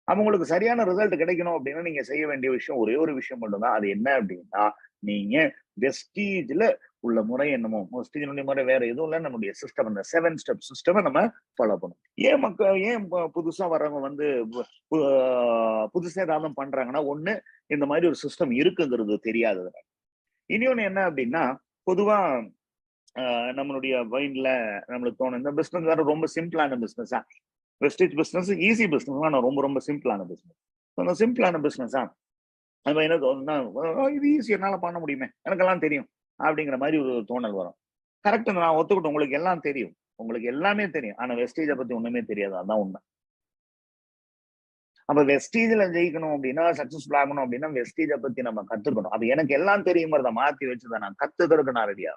அவங்களுக்கு சரியான ரிசல்ட் கிடைக்கணும் அப்படின்னா நீங்க செய்ய வேண்டிய விஷயம் ஒரே ஒரு விஷயம் மட்டும்தான். அது என்ன அப்படின்னா, நீங்க வெஸ்டீஜ்ல உள்ள முறை என்னமோ, வெஸ்டீஜ்னுடைய முறை வேற எதுவும் இல்லை, நம்முடைய சிஸ்டம், அந்த 7 ஸ்டெப் சிஸ்டம் நம்ம ஃபாலோ பண்ணணும். ஏன் புதுசா வர்றவங்க வந்து புதுசா ஏதாவது பண்றாங்கன்னா, ஒண்ணு இந்த மாதிரி ஒரு சிஸ்டம் இருக்குங்கிறது தெரியாததுனால. இனியொன்னு என்ன அப்படின்னா, பொதுவா நம்மளுடைய மைண்ட்ல நம்மளுக்கு தோணும் இந்த பிசினஸ் வேற ரொம்ப சிம்பிளான பிசினஸா, வெஸ்டேஜ் பிசினஸ் ஈஸி பிசினஸ், நான் ரொம்ப சிம்பிளான பிசினஸ். அந்த சிம்பிளான பிசினஸா அது என்ன தோணுன்னா, இது ஈஸி, என்னால பண்ண முடியுமே, எனக்கெல்லாம் தெரியும் அப்படிங்கிற மாதிரி ஒரு தோணல் வரும். கரெக்ட், நான் ஒத்துக்கிட்டேன், உங்களுக்கு எல்லாம் தெரியும், உங்களுக்கு எல்லாமே தெரியும். ஆனா வெஸ்டேஜை பத்தி ஒண்ணுமே தெரியாது, அதான் உண்மை. அப்ப வெஸ்டீஜ்ல ஜெயிக்கணும் அப்படின்னா, சக்சஸ்ஃபுல் ஆகணும் அப்படின்னா வெஸ்டீஜை பத்தி நம்ம கத்துக்கணும். அது எனக்கு எல்லாம் தெரியுங்கிறத மாத்தி வச்சுதான் நான் கத்துக்கிறதுக்கு நான் ரெடியா.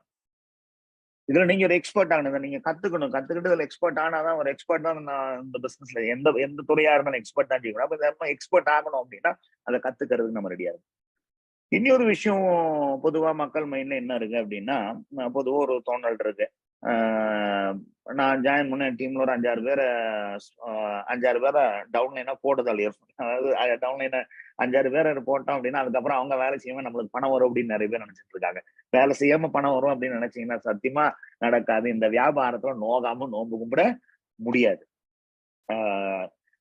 இதுல நீங்க ஒரு எக்ஸ்பர்ட் ஆகணும். நீங்க கத்துக்கணும். கத்துக்கிட்டு இதுல எக்ஸ்பர்ட் ஆனாதான் ஒரு எக்ஸ்பர்ட் தான் நான் இந்த பிசினஸ்ல எந்த எந்த துறையா இருந்தாலும் எக்ஸ்பர்ட் தான் ஜெயிக்கணும். அப்ப எக்ஸ்பர்ட் ஆகணும் அப்படின்னா அதை கத்துக்கிறதுக்கு நம்ம ரெடியா இருக்கும். இன்னொரு விஷயம் பொதுவா மக்கள் மைண்ட்ல என்ன இருக்கு அப்படின்னா, பொதுவா ஒரு தோணல் இருக்கு. நான் ஜாயின் பண்ண டீம்ல ஒரு 5-6 பேரை 5-6 பேரை டவுன்லைனா போடுதல் ஏற்படும். அதாவது டவுன்லைனை 5-6 பேரை போட்டோம் அப்படின்னா அதுக்கப்புறம் அவங்க வேலை செய்யாம நம்மளுக்கு பணம் வரும் அப்படின்னு நிறைய பேர் நினைச்சிட்டு இருக்காங்க. வேலை செய்யாம பணம் வரும் அப்படின்னு நினைச்சீங்கன்னா சத்தியமா நடக்காது. இந்த வியாபாரத்துல நோகாம நோம்பு கும்பிட முடியாது.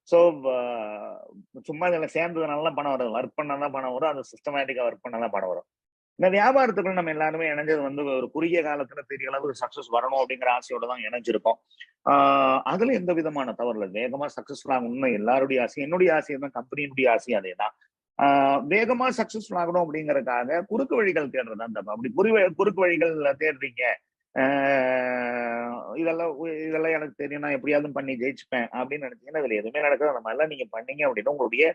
ஸோ சும்மா இதுல சேர்ந்ததுனால பணம் வரும். ஒர்க் பண்ணாதான் பணம் வரும். அது சிஸ்டமேட்டிக்கா ஒர்க் பண்ணாதான் பணம் வரும். இந்த வியாபாரத்துக்குள்ள நம்ம எல்லாருமே இணைஞ்சது வந்து ஒரு குறுகிய காலத்துல பெரிய அளவுக்கு சக்சஸ் வரணும் அப்படிங்கிற ஆசையோட தான் இணைஞ்சிருக்கோம். அதுல எந்த விதமான தவறு இல்லை. வேகமா சக்சஸ்ஃபுல் ஆகணும்னு எல்லாருடைய ஆசை, என்னுடைய ஆசை தான், கம்பெனியுடைய ஆசையும் அதே தான். வேகமா சக்சஸ்ஃபுல் ஆகணும் அப்படிங்கறதுக்காக குறுக்கு வழிகள் தேடுறதுதான் தப்பு. அப்படி குறுக்கு வழிகள் தேடுறீங்க, இதெல்லாம் எனக்கு தெரியும், நான் எப்படியாவது பண்ணி ஜெயிச்சுப்பேன் அப்படின்னு நினைச்சீங்கன்னா இதுல எதுவுமே நடக்காது. அந்த மாதிரிலாம் நீங்க பண்ணீங்க அப்படின்னா உங்களுடைய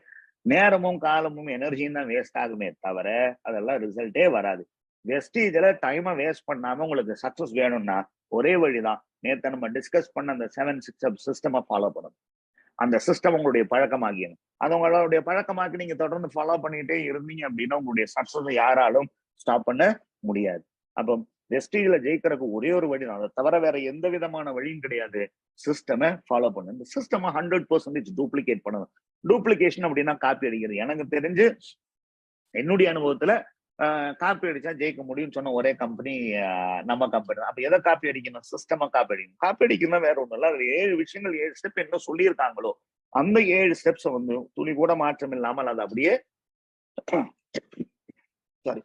நேரமும் காலமும் எனர்ஜியும் தான் வேஸ்ட் ஆகுமே தவிர அதெல்லாம் ரிசல்ட்டே வராது. வெஸ்டீஜ்ல டைமை வேஸ்ட் பண்ணாம உங்களுக்கு சக்சஸ் வேணும்னா ஒரே வழிதான். நேற்று நம்ம டிஸ்கஸ் பண்ண அந்த 7-6 சிஸ்டமை ஃபாலோ பண்ணணும். அந்த சிஸ்டம் உங்களுடைய பழக்கமாகியணும். அது உங்களுடைய பழக்கமாக்கி நீங்க தொடர்ந்து ஃபாலோ பண்ணிட்டே இருந்தீங்க அப்படின்னா உங்களுடைய சக்சஸை யாராலும் ஸ்டாப் பண்ண முடியாது. அப்போ வெஸ்டீஜ்ல ஜெயிக்கிறதுக்கு ஒரே ஒரு வழி தான். அதை தவிர வேற எந்த விதமான வழியும் கிடையாது. சிஸ்டமை ஃபாலோ பண்ணு. இந்த சிஸ்டமை 100% டூப்ளிகேட் பண்ணணும். டூப்ளிகேஷன் அப்படின்னா காப்பி அடிக்கிறது. எனக்கு தெரிஞ்சு என்னுடைய அனுபவத்துல காப்பி அடிச்சா ஜெயிக்க முடியும்னு சொன்ன ஒரே கம்பெனி நம்ம கம்பெனி தான். அப்ப எதை காப்பி அடிக்கணும்? சிஸ்டமா காப்பி அடிக்கணும். காப்பி அடிக்கணும் வேற ஒண்ணும் இல்ல. அதுல 7 விஷயங்கள் 7 ஸ்டெப் என்ன சொல்லியிருக்காங்களோ அந்த 7 ஸ்டெப்ஸ் வந்து துளி கூட மாற்றம் இல்லாமல் அதை அப்படியே சாரி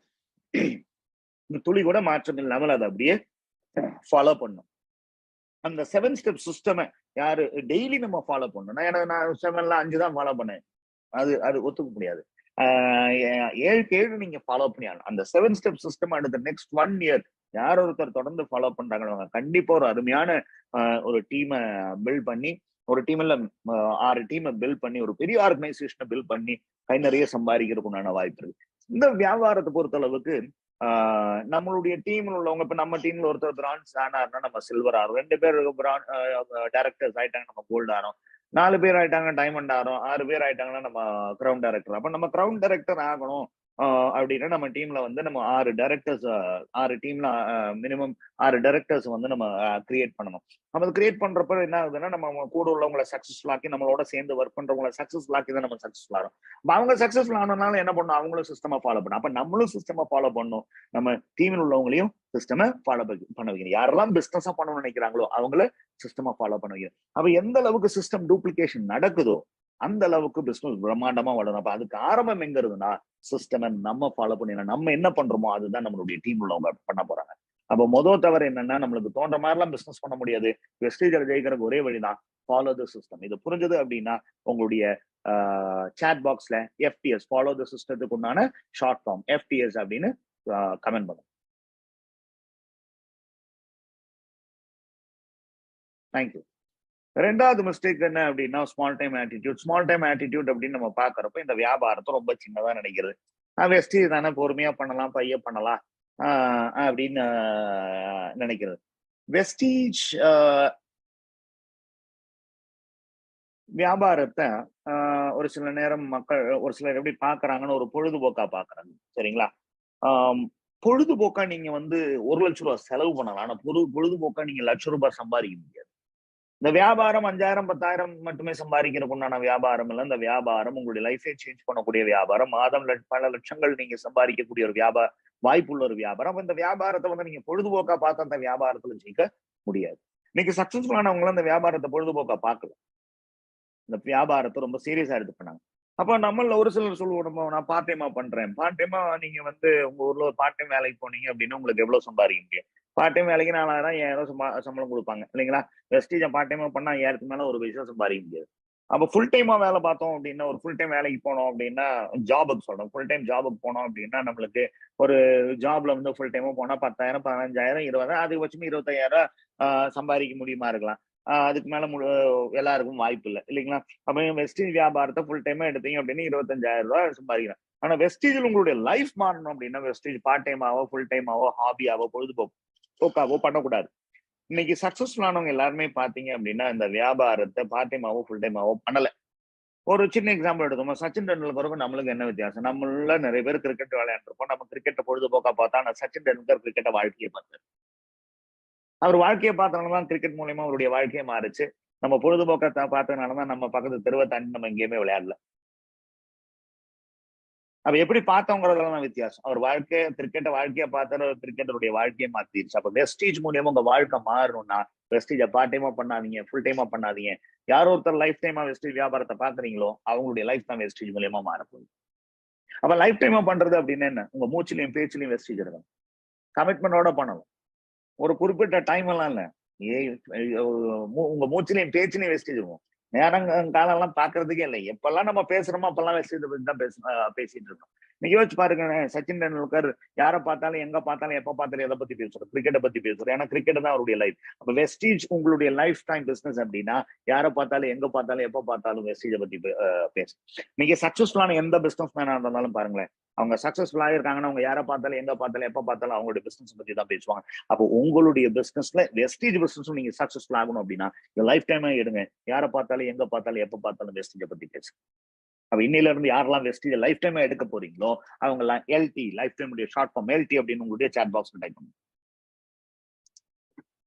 துளி கூட மாற்றம் இல்லாமல் அதை அப்படியே ஃபாலோ பண்ணும். அந்த 7 ஸ்டெப் சிஸ்டமை யாரு டெய்லி நம்ம ஃபாலோ பண்ணணும். ஏன்னா நான் 7ல 5 தான் ஃபாலோ பண்ணேன். அது ஒத்துக்க முடியாது. 7க்கு 7 நீங்க ஃபாலோ பண்ணி ஆகணும். அந்த 7 ஸ்டெப் சிஸ்டம் அடுத்த நெக்ஸ்ட் 1 இயர் யார் ஒருத்தர் தொடர்ந்து ஃபாலோ பண்றாங்க கண்டிப்பா ஒரு அருமையான ஒரு டீமை பில்ட் பண்ணி, ஒரு டீம்ல 6 டீமை பில்ட் பண்ணி ஒரு பெரிய ஆர்கனைசேஷனை பில்ட் பண்ணி கை நிறைய சம்பாதிக்கிறதுக்கு உண்டான வாய்ப்பு இருக்கு. இந்த வியாபாரத்தை பொறுத்த அளவுக்கு நம்மளுடைய டீம்ல உள்ளவங்க, இப்ப நம்ம டீம்ல ஒருத்தர் பிரான்ஸ் ஆனார்னா நம்ம சில்வர் ஆறோம், 2 பேர் டைரக்டர்ஸ் ஆயிட்டாங்க நம்ம கோல்டு ஆறோம், 4 பேர் ஆயிட்டாங்க டைமண்ட் ஆறோம், 6 பேர் ஆயிட்டாங்கன்னா நம்ம கிரவுண்ட் டைரக்டர். அப்ப நம்ம கிரவுண்ட் டைரக்டர் ஆகணும் அப்படின்னா நம்ம டீம்ல வந்து நம்ம 6 டைரக்டர்ஸ், 6 டீம்ல மினிமம் 6 டைரக்டர்ஸ் வந்து நம்ம கிரியேட் பண்ணணும். நம்ம கிரியேட் பண்றப்ப என்ன ஆகுதுன்னா நம்ம கூட உள்ளவங்களை சக்சஸ்ஃபுல் ஆக்கி நம்மளோட சேர்ந்து ஒர்க் பண்றவங்களை சக்சஸ்ஃபுல் ஆக்கி தான் நம்ம சக்சஸ்ஃபுல் ஆகிறோம். அவங்க சக்சஸ்ஃபுல் ஆனதுனால என்ன பண்ணணும்? அவங்களும் சிஸ்டமா ஃபாலோ பண்ணணும். அப்ப நம்மளும் சிஸ்டமா ஃபாலோ பண்ணணும். நம்ம டீமில் உள்ளவங்களையும் சிஸ்டமை ஃபாலோ பண்ண வைக்கணும். யாரெல்லாம் பிசினஸா பண்ணணும்னு நினைக்கிறாங்களோ அவங்கள சிஸ்டமா ஃபாலோ பண்ண வைக்கணும். அப்ப எந்த அளவுக்கு சிஸ்டம் டூப்ளிகேஷன் நடக்குதோ அந்த அளவுக்கு பிசினஸ் பிரம்மாண்டமா வளரும். அப்ப அதுக்கு ஆரம்பம் எங்க இருக்குன்னா சிஸ்டமை நம்ம ஃபாலோ பண்ணிடணும். நம்ம என்ன பண்றோமோ அதுதான் நம்மளுடைய டீம் உள்ளவங்க பண்ண போறாங்க. அப்ப முதல் தவிர என்னன்னா நம்மளுக்கு தோன்ற மாதிரிலாம் பிசினஸ் பண்ண முடியாது. வெஸ்டீஜ்ல ஜெயிக்கிறதுக்கு ஒரே வழிதான், ஃபாலோ த சிஸ்டம். இது புரிஞ்சது அப்படின்னா உங்களுடைய சாட் பாக்ஸ்ல FTS ஃபாலோ த சிஸ்டத்துக்கு உண்டான ஷார்ட் ஃபார்ம் FTS அப்படின்னு கமெண்ட் பண்ணுங்க. தேங்க்யூ. ரெண்டாவது மிஸ்டேக் என்ன அப்படின்னா small time attitude. Small time attitude அப்படின்னு நம்ம பாக்குறப்ப இந்த வியாபாரத்தை ரொம்ப சின்னதா நினைக்கிறது. வெஸ்டீஜ் தானே, பொறுமையா பண்ணலாம், பைய பண்ணலாம் அப்படின்னு நினைக்கிறது. வெஸ்டீஜ் வியாபாரத்தை ஒரு சில நேரம் மக்கள் ஒரு சிலர் எப்படி பாக்குறாங்கன்னு ஒரு பொழுதுபோக்கா பாக்குறாங்க. சரிங்களா? பொழுதுபோக்கா நீங்க வந்து 1 லட்சம் ரூபாய் செலவு பண்ணலாம். ஆனா பொழுதுபோக்கா நீங்க 1 லட்சம் ரூபாய் சம்பாதிக்க முடியாது. இந்த வியாபாரம் 5000 10,000 மட்டுமே சம்பாதிக்கிறதுக்கு உண்டான வியாபாரம் இல்லை. இந்த வியாபாரம் உங்களுடைய லைஃபை சேஞ்ச் பண்ணக்கூடிய வியாபாரம். மாதம் பல லட்சங்கள் நீங்க சம்பாதிக்கக்கூடிய ஒரு வாய்ப்புள்ள ஒரு வியாபாரம். இந்த வியாபாரத்தை வந்து நீங்க பொழுதுபோக்கா பார்த்து அந்த வியாபாரத்துல ஜெயிக்க முடியாது. இன்னைக்கு சக்சஸ்ஃபுல்லானவங்களும் அந்த வியாபாரத்தை பொழுதுபோக்கா பார்க்கல. இந்த வியாபாரத்தை ரொம்ப சீரியஸா எடுத்து பண்ணாங்க. அப்ப நம்மள ஒரு சிலர் சொல்லுவோம், நான் பார்ட் டைமா பண்றேன். பார்ட் டைமா நீங்க வந்து உங்க ஊர்ல ஒரு பார்ட் டைம் வேலைக்கு போனீங்க அப்படின்னா உங்களுக்கு எவ்வளவு சம்பாதிக்க முடியும்? பார்ட் டைம் வேலைக்கு 4000 5000 சம்பளம் கொடுப்பாங்க இல்லைங்களா? வெஸ்டீஜ் பார்ட் டைமா பண்ணா 1000க்கு மேல ஒரு பைசா சம்பாதிக்க முடியாது. அப்ப ஃபுல் டைமா வேலை பார்த்தோம் அப்படின்னா, ஒரு ஃபுல் டைம் வேலைக்கு போனோம் அப்படின்னா, ஜாபுக்கு சொல்றோம், ஃபுல் டைம் ஜாபுக்கு போனோம் அப்படின்னா நம்மளுக்கு ஒரு ஜாப்ல வந்து ஃபுல் டைமா போனா 10,000 15,000 20,000 அதிகபட்சம் 25,000 சம்பாதிக்க முடியுமா இருக்கலாம். அதுக்கு மேல எல்லாருக்கும் வாய்ப்பு இல்லை இல்லைங்களா? அப்ப வெஸ்டேஜ் வியாபாரத்தை ஃபுல் டைமா எடுத்தீங்க அப்படின்னு 25,000 ரூபாய் சம்பாதிக்கிறேன். ஆனா வெஸ்டேஜில் உங்களுடைய லைஃப் மாறணும் அப்படின்னா வெஸ்டேஜ் பார்ட் டைமாவோ ஃபுல் டைமாவோ ஹாபியாவோ பொழுதுபோக்காவோ பண்ணக்கூடாது. இன்னைக்கு சக்சஸ்ஃபுல் ஆனவங்க எல்லாருமே பாத்தீங்க அப்படின்னா இந்த வியாபாரத்தை பார்ட் டைமாவோ ஃபுல் டைமாவோ பண்ணல. ஒரு சின்ன எக்ஸாம்பிள் எடுத்தோம், சச்சின் டெண்டுல்கருக்கும் நம்மளுக்கு என்ன வித்தியாசம்? நம்மள நிறைய பேர் கிரிக்கெட் விளையாண்டுருப்போம். நம்ம கிரிக்கெட்டை பொழுதுபோக்கா பார்த்தா ஆனா சச்சின் டெண்டுல்கர் கிரிக்கெட்டை வாழ்க்கையை பார்த்தாரு. அவர் வாழ்க்கையை பார்த்தனாலதான் கிரிக்கெட் மூலியமா அவருடைய வாழ்க்கையை மாறுச்சு. நம்ம பொழுதுபோக்கத்தை பார்த்ததுனாலதான் நம்ம பக்கத்து தெருவை தாண்டி நம்ம எங்கேயுமே விளையாடல. அப்ப எப்படி பார்த்தவங்கிறதெல்லாம் வித்தியாசம். அவர் கிரிக்கெட்டை வாழ்க்கையை பார்த்தாரு, கிரிக்கெட்டருடைய வாழ்க்கையை மாத்திருச்சு. அப்ப வெஸ்டேஜ் மூலியமா உங்க வாழ்க்கை மாறணும்னா வெஸ்டேஜை பார்ட் டைமா பண்ணாதீங்க, ஃபுல் டைமா பண்ணாதீங்க. யாரோ ஒருத்தர் லைஃப் டைமா வெஸ்டேஜ் வியாபாரத்தை பாக்குறீங்களோ அவங்களுடைய லைஃப் தான் வெஸ்டேஜ் மூலியமா மாறப்போகுது. அப்ப லைஃப் டைமா பண்றது அப்படின்னு என்ன? உங்க மூச்சிலையும் பேச்சிலையும் வெஸ்டேஜ் இருக்கும். கமிட்மெண்டோட பண்ணணும். ஒரு குறிப்பிட்ட டைம் எல்லாம் இல்ல, உங்க மூச்சிலையும் பேச்சிலையும் வெஸ்டேஜ் இருக்கும். காலம் எல்லாம் பாக்குறதுக்கே இல்லை. எப்பெல்லாம் நம்ம பேசுறோமோ அப்பெல்லாம் வெஸ்டேஜ் பத்தி தான் பேசிட்டு இருக்கோம். நீங்க யோசிச்சு பாருங்க, சச்சின் டெண்டுல்கர் யாரை பார்த்தாலும் எங்க பார்த்தாலும் எப்ப பார்த்தாலும் எதை பத்தி பேசுறோம்? கிரிக்கெட்டை பத்தி பேசுறோம். ஏன்னா கிரிக்கெட் தான் அவருடைய லைஃப். அப்ப வெஸ்டேஜ் உங்களுடைய லைஃப் டைம் பிசினஸ் அப்படின்னா யாரை பார்த்தாலும் எங்க பார்த்தாலும் எப்ப பார்த்தாலும் வெஸ்டேஜை பத்தி பேசு. நீங்க சக்சஸ்ஃபுல்லான எந்த பிசினஸ் மேனா இருந்தாலும் பாருங்களேன், அவங்க சக்சஸ்ஃபுல்லா இருக்காங்கன்னா அவங்க யாரை பார்த்தாலும் எங்க பார்த்தாலும் எப்ப பார்த்தாலும் அவங்களுடைய பிசினஸ் பத்தி தான் பேசுவாங்க. அப்போ உங்களுடைய பிசினஸ்ல வெஸ்டேஜ் பிசினஸ் நீங்க சக்சஸ்ஃபுல் ஆகணும் அப்படின்னா லைஃப் டைமா எடுங்க. யாரை பார்த்தாலும் எங்க பார்த்தாலும் எப்ப பார்த்தாலும் வெஸ்டேஜை பத்தி பேசு. அப்ப இன்னையில இருந்து யாரெல்லாம் வெஸ்டேஜ் லைஃப் டைமா எடுக்க போறீங்களோ அவங்க எல்லாம் LT, lifetime short form LT அப்படின்னு உங்களுடைய சாட் பாக்ஸ்ல டைப் பண்ணுங்க.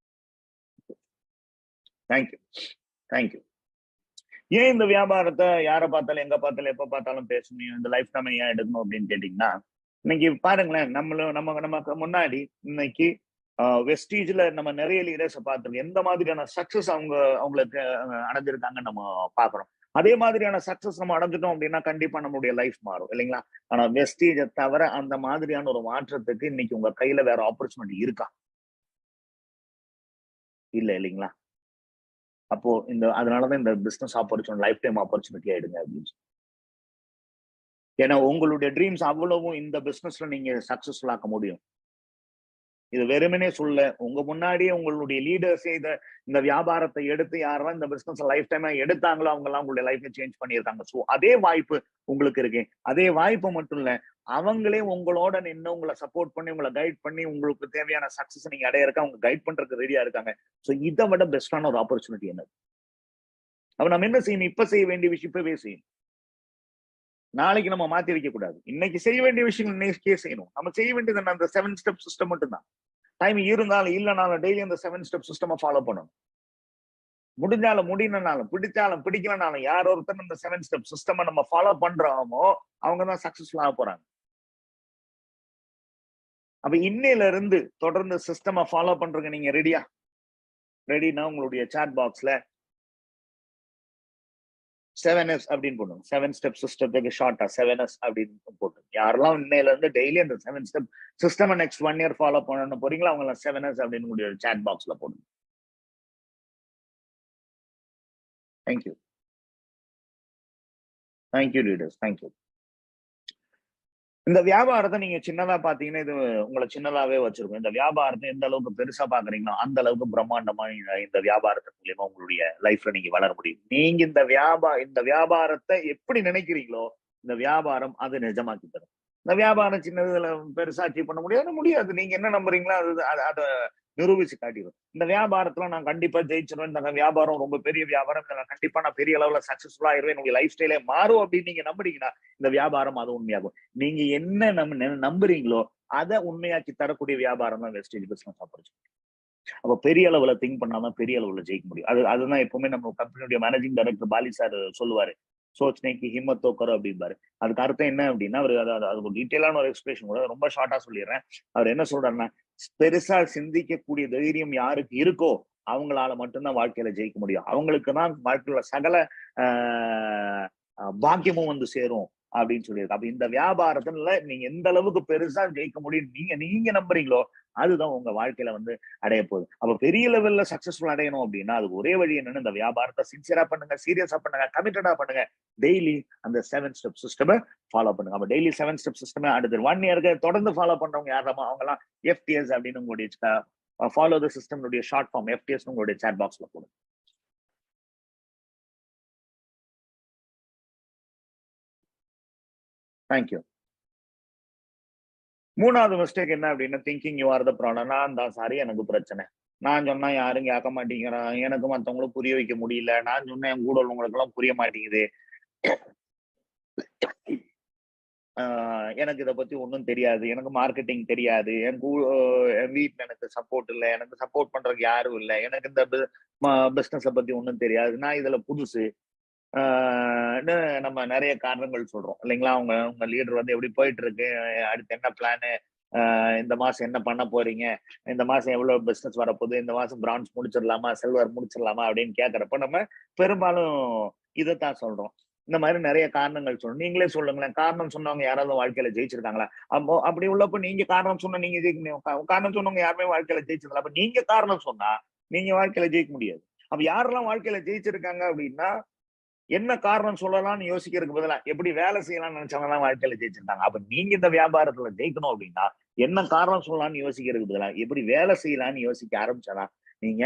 Thank you thank you. ஏன் இந்த வியாபாரத்தை யாரை பார்த்தாலும் எங்க பார்த்தாலும் எப்ப பார்த்தாலும் பேசணும், இந்த லைஃப் டைம் ஏன் எடுக்கணும் அப்படின்னு கேட்டீங்கன்னா, இன்னைக்கு பாருங்களேன், நமக்கு முன்னாடி இன்னைக்கு வெஸ்டேஜ்ல நம்ம நிறைய லீடர்ஸை பார்த்துருக்கோம். எந்த மாதிரியான சக்சஸ் அவங்களுக்கு அடைஞ்சிருக்காங்கன்னு நம்ம பாக்குறோம். அதே மாதிரியான சக்சஸ் நம்ம அடைஞ்சிட்டோம் அப்படின்னா கண்டிப்பா நம்மளுடைய லைஃப் மாறும் இல்லைங்களா? ஆனா வெஸ்டேஜை தவிர அந்த மாதிரியான ஒரு மாற்றத்துக்கு இன்னைக்கு உங்க கையில வேற ஆப்பர்ச்சுனிட்டி இருக்கா? இல்ல இல்லைங்களா? அப்போ அதனாலதான் இந்த பிசினஸ் ஆப்பர்ச்சுனிட்டி லைஃப் டைம் ஆப்பர்ச்சுனிட்டியா எடுங்க அப்படின்னு. ஏன்னா உங்களுடைய ட்ரீம்ஸ் அவ்வளவும் இந்த பிசினஸ்ல நீங்க சக்சஸ்ஃபுல் ஆக்க முடியும். இது வெறுமனே சொல்ல, உங்க முன்னாடியே உங்களுடைய லீடர்ஸே இந்த வியாபாரத்தை எடுத்து யாரெல்லாம் இந்த பிசினஸ் லைஃப் டைமா எடுத்தாங்களோ அவங்க எல்லாம் உங்களுடைய லைஃபை சேஞ்ச் பண்ணியிருக்காங்க. ஸோ அதே வாய்ப்பு உங்களுக்கு இருக்கு. அதே வாய்ப்பு மட்டும் இல்ல, அவங்களே உங்களோட நின்று உங்களை சப்போர்ட் பண்ணி உங்களை கைட் பண்ணி உங்களுக்கு தேவையான சக்சஸ் நீங்க அடையிறக்க அவங்க கைட் பண்றதுக்கு ரெடியா இருக்காங்க. ஸோ இதை விட பெஸ்டான ஒரு ஆப்பர்ச்சுனிட்டி என்னது? அப்ப நம்ம என்ன செய்யணும்? இப்ப செய்ய வேண்டிய விஷயம் இப்பவே செய்யணும். நாளைக்கு நம்ம மாத்தி வைக்க கூடாது. இன்னைக்கு செய்ய வேண்டிய விஷயங்கள் இன்னைக்கே செய்யணும். நம்ம செய்ய வேண்டியது அந்த 7 ஸ்டெப் சிஸ்டம் மட்டும் தான். டைம் இருந்தாலும் இல்லைனாலும் டெய்லி அந்த 7 ஸ்டெப் சிஸ்டம் ஃபாலோ பண்ணணும். முடிஞ்சாலும் முடியலனாலும் பிடிச்சாலும் பிடிக்கலனாலும் யார் ஒருத்தர் இந்த 7 ஸ்டெப் சிஸ்டம் நம்ம ஃபாலோ பண்றோமோ அவங்கதான் சக்சஸ்ஃபுல் ஆக போறாங்க. அப்ப இன்னையில இருந்து தொடர்ந்து சிஸ்டம் ஃபாலோ பண்றதுக்கு நீங்க ரெடினா உங்களுடைய சாட் பாக்ஸ்ல 7S அப்படின்னு போடணும். 7 ஸ்டெப் சிஸ்டத்துக்கு ஷார்ட்டா 7S அப்படின்னு போட்டு யாரெல்லாம் இன்னையில இருந்து டெய்லி அந்த 7 step system next 1 year follow பண்ணணும் போறீங்களா அவங்க எல்லாம் 7S அப்படின்னு உங்களுடைய சாட் பாக்ஸ்ல போடுங்க. Thank you leaders, thank you. இந்த வியாபாரத்தை நீங்க சின்னதா பாத்தீங்கன்னா இது உங்களை சின்னதாவே வச்சிருக்கும். இந்த வியாபாரத்தை எந்த அளவுக்கு பெருசா பாக்குறீங்களோ அந்த அளவுக்கு பிரம்மாண்டமா இந்த வியாபாரத்து மூலியமா உங்களுடைய லைஃப்ல நீங்க வளர முடியும். நீங்க இந்த வியாபாரத்தை எப்படி நினைக்கிறீங்களோ இந்த வியாபாரம் அது நிஜமாக்கி தரும். இந்த வியாபாரம் சின்னதுல பெருசா அச்சீவ் பண்ண முடியாது. நீங்க என்ன நம்புறீங்களோ அதை நிரூபிச்சு காட்டிடும். இந்த வியாபாரத்துல நான் கண்டிப்பா ஜெயிச்சிருவேன், இந்த வியாபாரம் ரொம்ப பெரிய வியாபாரம், கண்டிப்பா நான் பெரிய அளவுல சக்சஸ்ஃபுல்லா ஆயிருவேன், உங்க லைஃப் ஸ்டைலே மாறும் அப்படின்னு நீங்க நம்புறீங்கன்னா இந்த வியாபாரம் அது உண்மையாகும். நீங்க என்ன நம்புறீங்களோ அதை உண்மையாக்கி தரக்கூடிய வியாபாரம் தான் வெஸ்டேஜ் பிசினஸ் ஆப்பர்ச்சுனிட்டி. அப்ப பெரிய அளவுல திங்க் பண்ணாதான் பெரிய அளவுல ஜெயிக்க முடியும். அதுதான் எப்பவுமே நம்ம கம்பெனியுடைய மேனேஜிங் டைரக்டர் பாலி சார் சொல்லுவாரு, சோச்னைக்கு ஹிம்மத் தோக்கரும் அப்படிம்பாரு. அதுக்கு அர்த்தம் என்ன அப்படின்னா அது ஒரு டீட்டெயிலான ஒரு எக்ஸ்பிரஷன் கூட ரொம்ப ஷார்ட்டா சொல்லிடுறேன். அவர் என்ன சொல்றாருன்னா, பெருசா சிந்திக்கக்கூடிய தைரியம் யாருக்கு இருக்கோ அவங்களால மட்டும்தான் வாழ்க்கையில ஜெயிக்க முடியும். அவங்களுக்கு தான் வாழ்க்கையில சகல பாக்கியமும் வந்து சேரும் அப்படின்னு சொல்லியிருக்கு. அப்ப இந்த வியாபாரத்துல நீங்க எந்த அளவுக்கு பெருசா ஜெயிக்க முடியும் நீங்க நம்புறீங்களோ அதுதான் உங்க வாழ்க்கையில வந்து அடைய போகுது. அப்ப பெரிய லெவல்ல சக்சஸ்ஃபுல் அடையணும் அப்படின்னா அதுக்கு ஒரே வழி என்னன்னு, இந்த வியாபாரத்தை சின்சியரா பண்ணுங்க, சீரியஸா பண்ணுங்க, கமிட்டடா பண்ணுங்க. டெய்லி அந்த 7 ஸ்டெப் சிஸ்டம் ஃபாலோ பண்ணுங்க. அப்ப டெய்லி 7 ஸ்டெப் சிஸ்டம் அடுத்த 1 இயருக்கு தொடர்ந்து ஃபாலோ பண்றவங்க யாராமோ அவங்க எல்லாம் FTS அப்படின்னு உங்களுடைய follow the system short form FTS உங்களுடைய சாட் பாக்ஸ்ல போடுங்க. தேங்க்யூ. மூணாவது மிஸ்டேக் என்ன அப்படின்னா, thinking you are the problem. நான் தான் சாரி, எனக்கு பிரச்சனை. நான் சொன்னா யாரும் கேட்க மாட்டேங்கிறான், எனக்கு மத்தவங்களும் புரிய வைக்க முடியல, நான் சொன்னேன் என் கூட உள்ளவங்களுக்கு எல்லாம் புரிய மாட்டேங்குது, எனக்கு இதை பத்தி ஒன்றும் தெரியாது, எனக்கு மார்க்கெட்டிங் தெரியாது, என் வீட்டுல எனக்கு சப்போர்ட் இல்லை, எனக்கு சப்போர்ட் பண்றதுக்கு யாரும் இல்லை, எனக்கு இந்த பிசினஸை பத்தி ஒன்றும் தெரியாது, நான் இதுல புதுசு, நம்ம நிறைய காரணங்கள் சொல்றோம் இல்லைங்களா. உங்க லீடர் வந்து எப்படி போயிட்டு இருக்கு, அடுத்து என்ன பிளானு, இந்த மாசம் என்ன பண்ண போறீங்க, இந்த மாசம் எவ்வளவு பிசினஸ் வரப்போகுது, இந்த மாசம் பிரான்ஸ் முடிச்சிடலாமா, சில்வர் முடிச்சிடலாமா அப்படின்னு கேட்கறப்ப நம்ம பெரும்பாலும் இதைத்தான் சொல்றோம். இந்த மாதிரி நிறைய காரணங்கள் சொல்லணும். நீங்களே சொல்லுங்களேன், காரணம் சொன்னவங்க யாராவது வாழ்க்கையில ஜெயிச்சிருக்காங்களா? அப்போ அப்படி உள்ளப்ப நீங்க காரணம் சொன்னா நீங்க ஜெயிக்க, காரணம் சொன்னவங்க யாருமே வாழ்க்கையில ஜெயிச்சிருக்கல. அப்ப நீங்க காரணம் சொன்னா நீங்க வாழ்க்கையில ஜெயிக்க முடியாது. அப்ப யாரெல்லாம் வாழ்க்கையில ஜெயிச்சிருக்காங்க அப்படின்னா, என்ன காரணம் சொல்லலாம்னு யோசிக்கிறதுக்கு பதிலா எப்படி வேலை செய்யலாம்னு நினைச்சவங்க தான் வாழ்க்கையில ஜெயிச்சிருக்காங்க. அப்ப நீங்க இந்த வியாபாரத்துல ஜெயிக்கணும் அப்படின்னா என்ன காரணம் சொல்லலாம்னு யோசிக்கிறதுக்கு பதிலா எப்படி வேலை செய்யலாம்னு யோசிக்க ஆரம்பிச்சானா நீங்க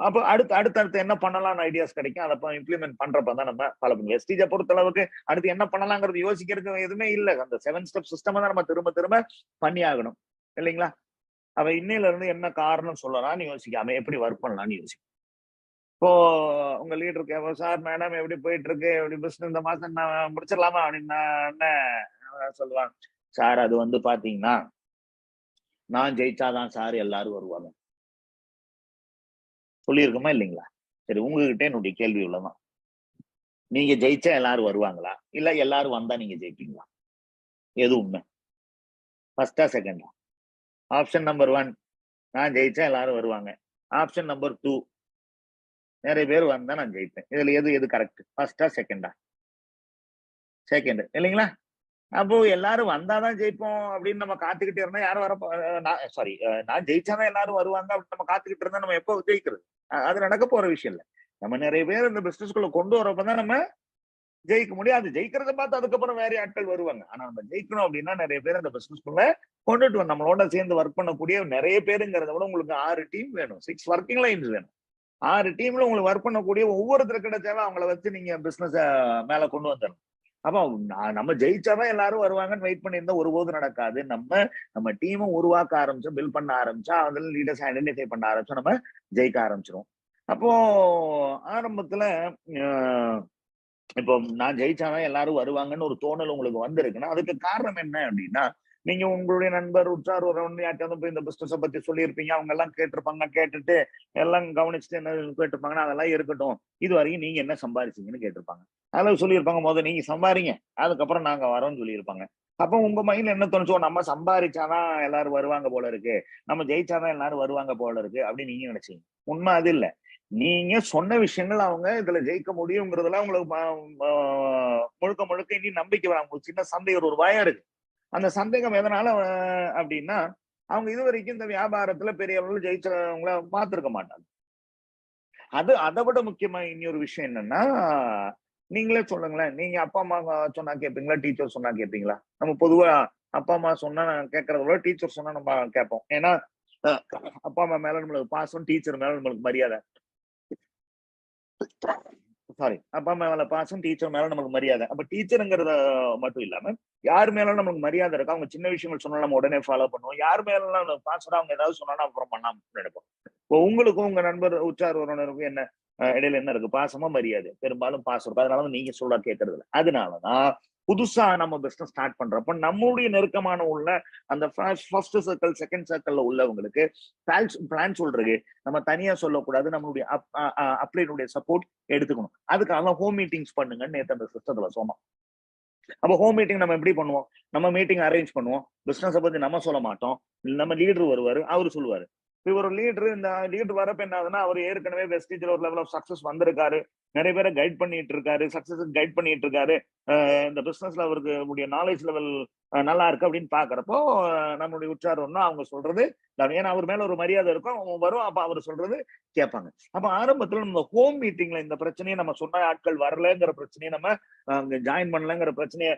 அப்ப அடுத்தடுத்து என்ன பண்ணலாம்னு ஐடியாஸ் கிடைக்கும். அதை இம்ப்ளிமெண்ட் பண்றப்பதான் நம்ம ஃபாலோ பண்ணுவோம். வெஸ்டீஜை பொறுத்த அளவுக்கு அடுத்து என்ன பண்ணலாங்கிறது யோசிக்கிறதுக்கு எதுவுமே இல்லை. அந்த 7 ஸ்டெப் சிஸ்டம் தான் நம்ம திரும்ப திரும்ப பண்ணி ஆகணும் இல்லைங்களா. அவ இன்னையில இருந்து என்ன காரணம் சொல்லலாம்னு யோசிக்காம எப்படி ஒர்க் பண்ணலாம்னு யோசிக்கும். இப்போ உங்க லீடருக்கு சார் மேடம் எப்படி போயிட்டு இருக்கு, எப்படி பிசினஸ் இந்த மாசம் நான் முடிச்சிடலாமா அப்படின்னு சொல்லுவாங்க. சார் அது வந்து பாத்தீங்கன்னா நான் ஜெயிச்சாதான் சார் எல்லாரும் வருவாங்க சொல்லியிருக்குமா இல்லைங்களா. சரி, உங்ககிட்ட என்னுடைய கேள்வி உள்ளதான், நீங்க ஜெயிச்சா எல்லாரும் வருவாங்களா, இல்ல எல்லாரும் வந்தா நீங்க ஜெயிப்பீங்களா? எது உண்மை? ஃபர்ஸ்டா செகண்டா? ஆப்ஷன் நம்பர் 1 நான் ஜெயிச்சா எல்லாரும் வருவாங்க. ஆப்ஷன் நம்பர் 2 நிறைய பேர் வந்தா நான் ஜெயிப்பேன். இதுல எது கரெக்ட்? ஃபர்ஸ்டா செகண்டா? செகண்ட் இல்லைங்களா. அப்போ எல்லாரும் வந்தாதான் ஜெயிப்போம் அப்படின்னு நம்ம காத்துக்கிட்டே இருந்தா யாரும் சாரி, நான் ஜெயிச்சாதான் எல்லாரும் வருவாங்க அப்படின்னு நம்ம காத்துக்கிட்டு இருந்தா நம்ம எப்போ ஜெயிக்கிறது? அது நடக்க போற விஷயம் இல்லை. நம்ம நிறைய பேர் இந்த பிசினஸ்குள்ள கொண்டு வரப்பதான் நம்ம ஜெயிக்க முடியும். அது ஜெயிக்கிறத பார்த்து அதுக்கப்புறம் வேற ஆட்கள் வருவாங்க. ஆனா நம்ம ஜெயிக்கணும் அப்படின்னா நிறைய பேர் அந்த பிசினஸ்குள்ள கொண்டுட்டு வரும். நம்மளோட சேர்ந்து ஒர்க் பண்ணக்கூடிய நிறைய பேருங்கிறத விட உங்களுக்கு 6 டீம் வேணும், 6 ஒர்க்கிங் லைன்ஸ் வேணும். 6 டீம்ல உங்களுக்கு ஒர்க் பண்ணக்கூடிய ஒவ்வொருத்தருக்கு கிடைச்சாலும் அவங்கள வச்சு நீங்க பிசினஸ் மேல கொண்டு வந்துடணும். அப்ப நம்ம ஜெயிச்சாதான் எல்லாரும் வருவாங்கன்னு வெயிட் பண்ணியிருந்தா ஒருபோதும் நடக்காது. நம்ம டீமை உருவாக்க ஆரம்பிச்சோம், பில்ட் பண்ண ஆரம்பிச்சா, அதுல லீடர்ஸ் ஐடென்டிஃபை பண்ண ஆரம்பிச்சோம், நம்ம ஜெயிக்க ஆரம்பிச்சிரும். அப்போ ஆரம்பத்துல இப்போ நான் ஜெயிச்சாதான் எல்லாரும் வருவாங்கன்னு ஒரு தோணல் உங்களுக்கு வந்திருக்குன்னா அதுக்கு காரணம் என்ன அப்படின்னா, நீங்க உங்களுடைய நண்பர் உற்றார் யார்ட்டாவது போய் இந்த பிசினஸை பத்தி சொல்லியிருப்பீங்க, அவங்க எல்லாம் கேட்டிருப்பாங்க, கேட்டுட்டு எல்லாம் கவனிச்சுட்டு என்ன கேட்டிருப்பாங்கன்னா அதெல்லாம் இருக்கட்டும், இது வரைக்கும் நீங்க என்ன சம்பாதிச்சீங்கன்னு கேட்டிருப்பாங்க. அதெல்லாம் சொல்லியிருப்பாங்க, முதல்ல நீங்க சம்பாதிங்க அதுக்கப்புறம் நாங்க வரோம்னு சொல்லியிருப்பாங்க. அப்ப உங்க மைண்ட்ல என்ன தோணுச்சோ, நம்ம சம்பாதிச்சாதான் எல்லாரும் வருவாங்க போல இருக்கு, நம்ம ஜெயிச்சாதான் எல்லாரும் வருவாங்க போல இருக்கு அப்படின்னு நீங்க நினைச்சீங்க. உண்மை அது இல்ல. நீங்க சொன்ன விஷயங்கள் அவங்க இதுல ஜெயிக்க முடியுங்கிறதுல உங்களுக்கு முழுக்க முழுக்க இனி நம்பிக்கை வர உங்களுக்கு சின்ன சந்தேகம், ஒரு பயம் இருக்கு. அந்த சந்தேகம் எதனால அப்படின்னா, அவங்க இது வரைக்கும் இந்த வியாபாரத்துல பெரிய அளவில் ஜெயிச்சவங்கள பார்த்திருக்க மாட்டாங்க. அதை விட முக்கியமா இன்னொரு விஷயம் என்னன்னா, நீங்களே சொல்லுங்களேன், நீங்க அப்பா அம்மா சொன்னா கேட்பீங்களா, டீச்சர் சொன்னா கேட்பீங்களா? நம்ம பொதுவா அப்பா அம்மா சொன்னா கேட்கறத விட டீச்சர் சொன்னா நம்ம கேட்போம். ஏன்னா அப்பா அம்மா மேல நம்மளுக்கு பாசம், டீச்சர் மேல நம்மளுக்கு மரியாதை. சாரி, அப்பா அம்மா மேல பாசம், டீச்சர் மேல நமக்கு மரியாதை. அப்ப டீச்சருங்கிறத மட்டும் இல்லாம யார் மேல நமக்கு மரியாதை இருக்கா, அவங்க சின்ன விஷயங்கள் சொன்னா நம்ம உடனே ஃபாலோ பண்ணுவோம். யார் மேல பாசம் அவங்க ஏதாவது சொன்னா அப்புறம் பண்ணாம நினைப்போம். இப்போ உங்களுக்கும் உங்க நண்பர் உற்றார் உறவினருக்கும் என்ன இடையில என்ன இருக்கு? பாசமா மரியாதை? பெரும்பாலும் பாசம் இருக்கும். அதனால நீங்க சொல்ல கேட்கறது இல்லை. அதனாலதான் புதுசா நம்ம பிசினஸ் ஸ்டார்ட் பண்றப்ப நம்மளுடைய நெருக்கமான உள்ள அந்த ஃபர்ஸ்ட் சர்க்கிள், செகண்ட் சர்க்கிள்ல உள்ளவங்களுக்கு பிளான் சொல்றது நம்ம தனியா சொல்லக்கூடாது. நம்மளுடைய அப்ளைனுடைய சப்போர்ட் எடுத்துக்கணும். அதுக்காக ஹோம் மீட்டிங்ஸ் பண்ணுங்கன்னு நேற்று அந்த சிஸ்டத்துல சொன்னோம். அப்ப ஹோம் மீட்டிங் நம்ம எப்படி பண்ணுவோம்? நம்ம மீட்டிங் அரேஞ்ச் பண்ணுவோம். பிசினஸை பத்தி நம்ம சொல்ல மாட்டோம், நம்ம லீடர் வருவாரு, அவரு சொல்லுவாரு. ஒரு லீடர், இந்த லீடர் வரப்ப என்ன ஆகுதுன்னா, அவர் ஏற்கனவே வெஸ்டீஜ்ல ஒரு லெவல் ஆஃப் சக்சஸ் வந்திருக்காரு, நிறைய பேரை கைட் பண்ணிட்டு இருக்காரு, சக்சஸ் கைட் பண்ணிட்டு இருக்காரு, இந்த பிசினஸ்ல அவருக்கு நாலேஜ் லெவல் நல்லா இருக்கு அப்படின்னு பாக்குறப்போ நம்மளுடைய உற்சாரம்னா அவங்க சொல்றது, ஏன்னா அவர் மேல ஒரு மரியாதை இருக்கும், வரும். அப்ப அவர் சொல்றது கேட்பாங்க. அப்ப ஆரம்பத்துல நம்ம ஹோம் மீட்டிங்ல இந்த பிரச்சனையை, நம்ம சொன்ன ஆட்கள் வரலங்கிற பிரச்சனையை, நம்ம அங்க ஜாயின் பண்ணலங்கிற பிரச்சனையை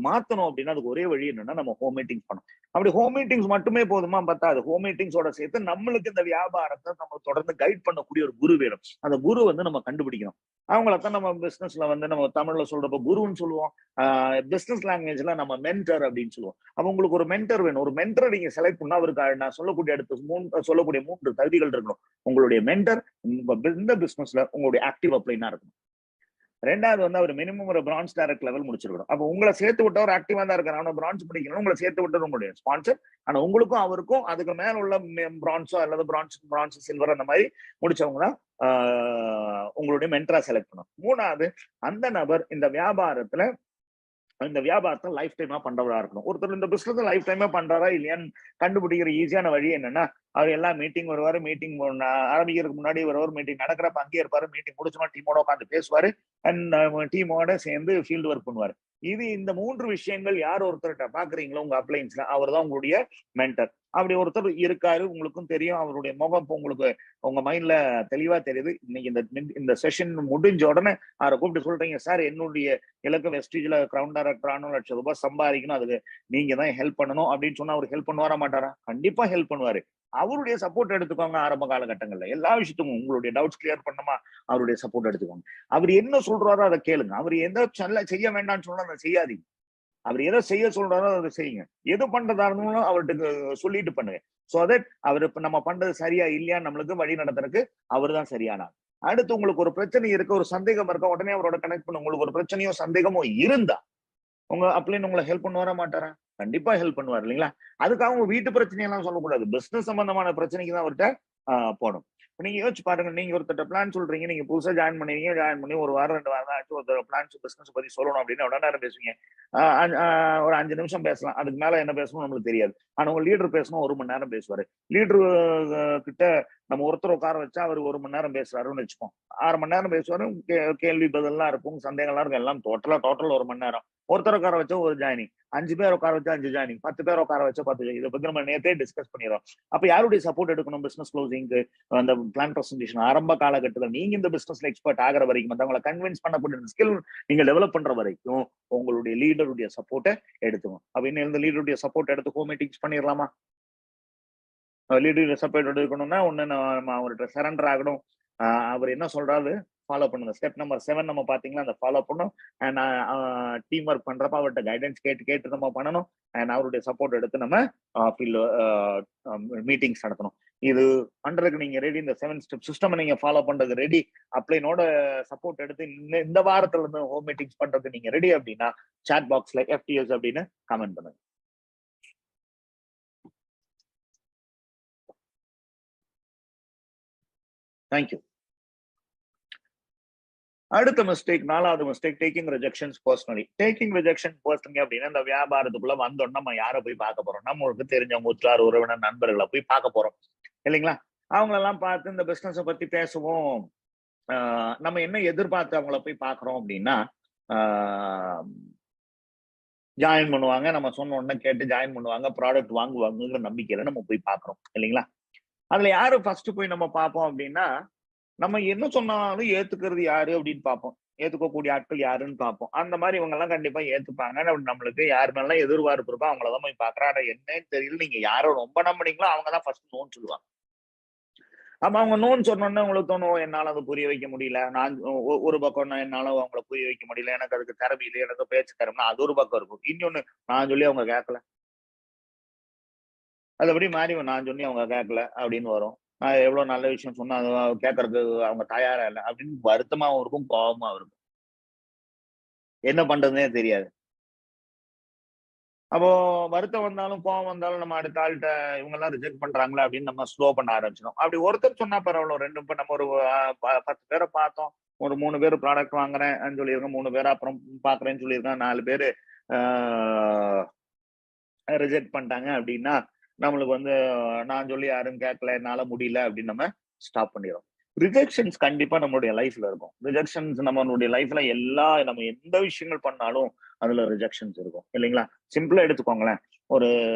மாத்தணும் அப்படின்னா அதுக்கு ஒரே வழி என்னன்னா நம்ம ஹோம் மீட்டிங்ஸ் பண்ணணும். அப்படி ஹோம் மீட்டிங்ஸ் மட்டுமே போதுமா? பத்தாது. ஹோம் மீட்டிங்ஸோட சேர்த்து நம்மளுக்கு இந்த வியாபாரத்தை நம்ம தொடர்ந்து கைட் பண்ணக்கூடிய ஒரு குரு வேணும். அந்த குரு நம்ம கண்டுபிடிக்கணும். அவங்களத்தான் நம்ம பிசினஸ்ல வந்து நம்ம தமிழ்ல சொல்றப்ப குருன்னு சொல்லுவோம். பிசினஸ் லாங்குவேஜ்ல நம்ம மென்டர் அப்படின்னு சொல்லுவோம். அப்ப உங்களுக்கு ஒரு மென்டர் வேணும். ஒரு மென்டரை நீங்க செலக்ட் பண்ணா அவருக்கு நான் சொல்லக்கூடிய சொல்லக்கூடிய 3 தகுதிகள் இருக்கணும். உங்களுடைய மென்டர் இந்த பிசினஸ்ல உங்களுடைய ஆக்டிவ் அப்ளைனா இருக்கணும். ரெண்டாவது வந்து அவர் மினிமம் ஒரு பிரான்ச் டைரக்ட் லெவல் முடிச்சிருக்கணும். அப்ப உங்களை சேர்த்து விட்டவர் ஆக்டிவா தான் இருக்காரு. ஆனா பிரான்ச் படிக்கணும். உங்களை சேர்த்து விட்டது உங்களுடைய ஸ்பான்சர். ஆனா உங்களுக்கும் அவருக்கும் அதுக்கு மேல உள்ள பிரான்ஸோ அல்லது பிரான்ச் சில்வர் அந்த மாதிரி முடிச்சவங்க தான் உங்களுடைய மென்டரா செலக்ட் பண்ணணும். மூணாவது, அந்த நபர் இந்த வியாபாரத்தை லைஃப் டைமா பண்றவரா இருக்கணும். ஒருத்தர் இந்த பிசினஸ் லைஃப் டைமா பண்றாரா இல்லையான்னு கண்டுபிடிக்கிற ஈஸியான வழி என்னன்னா, அவர் எல்லா மீட்டிங் வருவாரு, மீட்டிங் ஆரம்பிக்கிறதுக்கு முன்னாடி வருவார், மீட்டிங் நடக்கிறப்ப அங்கேயே இருப்பாரு, மீட்டிங் முடிச்சோன்னா டீமோட உட்காந்து பேசுவாரு, அண்ட் டீமோட சேர்ந்து ஃபீல்டு ஒர்க் பண்ணுவாரு. இந்த 3 விஷயங்கள் யார் ஒருத்தர்கிட்ட பாக்குறீங்களோ உங்க அப்ளைன்ஸ்ல, அவர் தான் உங்களுடைய மென்டர். அப்படி ஒருத்தர் இருக்காரு, உங்களுக்கும் தெரியும், அவருடைய முகம் இப்போ உங்களுக்கு உங்க மைண்ட்ல தெளிவா தெரியுது. இன்னைக்கு இந்த செஷன் முடிஞ்ச உடனே அவரை கூப்பிட்டு சொல்றீங்க, சார் என்னுடைய இலக்கு வெஸ்டீஜ்ல கிரவுண்ட் டைரக்டர் 1,00,000 ரூபாய் சம்பாதிக்கணும், அதுக்கு நீங்க தான் ஹெல்ப் பண்ணணும் அப்படின்னு சொன்னா அவர் ஹெல்ப் பண்ணுவாரா மாட்டாரா? கண்டிப்பா ஹெல்ப் பண்ணுவாரு. அவருடைய சப்போர்ட் எடுத்துக்கோங்க. ஆரம்ப காலகட்டங்கள்ல எல்லா விஷயத்துக்கும் உங்களுடைய டவுட்ஸ் கிளியர் பண்ணணுமா, அவருடைய சப்போர்ட் எடுத்துக்கோங்க. அவர் என்ன சொல்றாரோ அதை கேளுங்க. அவர் எந்த செய்ய வேண்டாம்னு சொன்னா அதை செய்யாதீங்க. அவர் எதை செய்ய சொல்றாரோ அதை செய்யுங்க. எது பண்றதா இருந்தாலும் அவர்கிட்ட சொல்லிட்டு பண்ணுங்க. சோ தட் அவர் இப்ப நம்ம பண்றது சரியா இல்லையா நம்மளுக்கு வழி நடத்துறதுக்கு அவர் தான் சரியான. அடுத்து, உங்களுக்கு ஒரு பிரச்சனை இருக்கு, ஒரு சந்தேகம் இருக்க, உடனே அவரோட கனெக்ட் பண்ண. உங்களுக்கு ஒரு பிரச்சனையோ சந்தேகமோ இருந்தா உங்க அப்ளைன் உங்களை ஹெல்ப் பண்ணுவாரா மாட்டாரா? கண்டிப்பா ஹெல்ப் பண்ணுவார் இல்லைங்களா? அதுக்காக உங்க வீட்டு பிரச்சனையெல்லாம் சொல்லக்கூடாது. பிசினஸ் சம்பந்தமான பிரச்சனைக்கு தான் அவர்கிட்ட போடும். நீங்க யோசிச்சு பாருங்க, நீங்க ஒருத்தர் பிளான் சொல்றீங்க, நீங்க புதுசா ஜாயின் பண்ணி 1 வாரம் 2 வாரம் ஆச்சு, ஒருத்தர் பிளான்ஸ் பிசினஸ் பத்தி சொல்லணும் அப்படின்னு உடனே நேரம் பேசுவீங்க. ஒரு 5 நிமிஷம் பேசலாம், அதுக்கு மேல என்ன பேசணும் நம்மளுக்கு தெரியாது. ஆனா உங்க லீடர் பேசணும், 1 மணி நேரம் பேசுவாரு. லீடர் கிட்ட நம்ம ஒருத்தர் உட்கார வச்சா அவர் 1 மணி நேரம் பேசுறாருன்னு வச்சுப்போம். 6 மணி நேரம் பேசுவாரு. கேள்வி பதிலாம் இருக்கும், சந்தேகம்லாம் இருக்கும், எல்லாம் டோட்டல் 1 மணி நேரம். ஒருத்தர் உட்கார வச்சா ஒரு ஜாயினிங், 5 பேர் உட்கார வச்சா 5 ஜாயினிங், 10 பேர் உட்கார வச்சா 10 ஜாயினிங். இதை பத்தி நம்ம நேத்தே டிஸ்கஸ் பண்ணிடுறோம். அப்ப யாருடைய சப்போர்ட் எடுக்கணும் பிசினஸ் க்ளோசிங்க்கு? அந்த பிளான் பிரசன்டேஷன் ஆரம்ப காலகட்டத்தில் நீங்க இந்த பிசினஸ்ல எக்ஸ்பர்ட் ஆகிற வரைக்கும், மற்றவங்களை கன்வின்ஸ் பண்ணக்கூடிய ஸ்கில் நீங்க டெவலப் பண்ற வரைக்கும் உங்களுடைய லீடருடைய சப்போர்ட்டை எடுத்துக்கணும். அப்படின்னு இந்த லீடருடைய சப்போர்ட் எடுத்து ஹோம் மீட்டிங்ஸ் பண்ணிடலாமா? லீடருடைய சப்போர்ட் எடுக்கணும்னா ஒண்ணு நம்ம அவர்கிட்ட சரண்டர் ஆகணும். அவர் என்ன சொல்றாரு ஃபாலோ பண்ணுங்க. ஸ்டெப் நம்பர் 7 நம்ம பாத்தீங்கன்னா அந்த ஃபாலோ பண்ணணும். அண்ட் டீம் ஒர்க் பண்றப்ப அவர்கிட்ட கைடன்ஸ் கேட்டு நம்ம பண்ணணும். அண்ட் அவருடைய சப்போர்ட் எடுத்து நம்ம மீட்டிங்ஸ் நடத்தணும். இது பண்றதுக்கு நீங்க ரெடி. இந்த 7 ஸ்டெப் சிஸ்டம் நீங்க ஃபாலோ பண்றதுக்கு ரெடி. அப்ளைனோட சப்போர்ட் எடுத்து இந்த வாரத்துல இருந்து ஹோம் மீட்டிங்ஸ் பண்றதுக்கு நீங்க ரெடி அப்படின்னா சாட் பாக்ஸ்ல FTS அப்படின்னு கமெண்ட் பண்ணுங்க. தேங்க்யூ. அடுத்த மிஸ்டேக், 4வது mistake, taking rejections personally. Taking rejection personally அப்படின்னா, இந்த வியாபாரத்துக்குள்ள வந்தோம் நம்ம யாரை போய் பார்க்க போறோம்? நம்மளுக்கு தெரிஞ்சவங்க, உற்றார் உறவினர், நண்பர்களை போய் பார்க்க போறோம் இல்லைங்களா? அவங்களெல்லாம் பார்த்து இந்த பிசினஸை பத்தி பேசுவோம். நம்ம என்ன எதிர்பார்த்து அவங்கள போய் பார்க்கறோம் அப்படின்னா, ஜாயின் பண்ணுவாங்க, நம்ம சொன்ன உடனே கேட்டு ஜாயின் பண்ணுவாங்க, ப்ராடக்ட் வாங்குவாங்கிற நம்பிக்கையில நம்ம போய் பார்க்கறோம் இல்லைங்களா? அதுல யாரு ஃபர்ஸ்ட் போய் நம்ம பார்ப்போம் அப்படின்னா, நம்ம என்ன சொன்னாலும் ஏத்துக்கிறது யாரு அப்படின்னு பார்ப்போம். ஏத்துக்கக்கூடிய ஆட்கள் யாருன்னு பார்ப்போம். அந்த மாதிரி இவங்க எல்லாம் கண்டிப்பா ஏத்துப்பாங்க. நம்மளுக்கு யார் மேல எதிர்பார்ப்பு இருக்கோ அவங்களதான் போய் பாக்குறோம். ஆனா என்னன்னு தெரியல, நீங்க யாரை ரொம்ப நம்பினீங்களோ அவங்கதான் ஃபர்ஸ்ட் நோன்னு சொல்லுவாங்க. அப்ப அவங்க நோன்னு சொன்னோன்னே உங்களுக்கு தோணும், என்னால அதை புரிய வைக்க முடியல. நான் ஒரு பக்கம் என்னால அவங்களை புரிய வைக்க முடியல, எனக்கு அதுக்கு திறமை இல்லை, எனக்கு பேச்சு திறமை, அது ஒரு பக்கம் இருக்கும். இன்னொன்னு, நான் சொல்லி அவங்க கேட்கல, அது எப்படி மாறி நான் சொல்லி அவங்க கேட்கல அப்படின்னு வரும். நான் எவ்வளவு நல்ல விஷயம் சொன்னா அது கேட்கறதுக்கு அவங்க தயாரா இல்லை அப்படின்னு வருத்தமாவும் இருக்கும், கோபமாவும் இருக்கும். என்ன பண்றதுன்னே தெரியாது. அப்போ வருத்தம் வந்தாலும் கோவம் வந்தாலும் நம்ம அடுத்த ஆள்கிட்ட இவங்க எல்லாம் ரிஜெக்ட் பண்றாங்களா அப்படின்னு நம்ம ஸ்லோ பண்ண ஆரம்பிச்சிடும். அப்படி ஒருத்தர் சொன்னா பரவாயில்ல, 2 இப்ப நம்ம ஒரு 10 பேரை பார்த்தோம், ஒரு 3 பேர் ப்ராடக்ட் வாங்குறேன் சொல்லியிருக்கோம், 3 பேரை அப்புறம் பாக்குறேன்னு சொல்லியிருக்கேன், 4 பேரு ரிஜெக்ட் பண்ணிட்டாங்க அப்படின்னா நம்மளுக்கு வந்து நான் சொல்லி யாரும் கேட்கல, என்னால முடியல அப்படின்னு நம்ம ஸ்டாப் பண்ணிடுறோம். ரிஜெக்ஷன்ஸ் கண்டிப்பா நம்மளுடைய லைஃப்ல இருக்கும். ரிஜெக்ஷன்ஸ் நம்மளுடைய லைஃப்ல நம்ம எந்த விஷயங்கள் பண்ணாலும் அதுல ரிஜெக்ஷன்ஸ் இருக்கும் இல்லைங்களா? சிம்பிளா எடுத்துக்கோங்களேன். ஒரு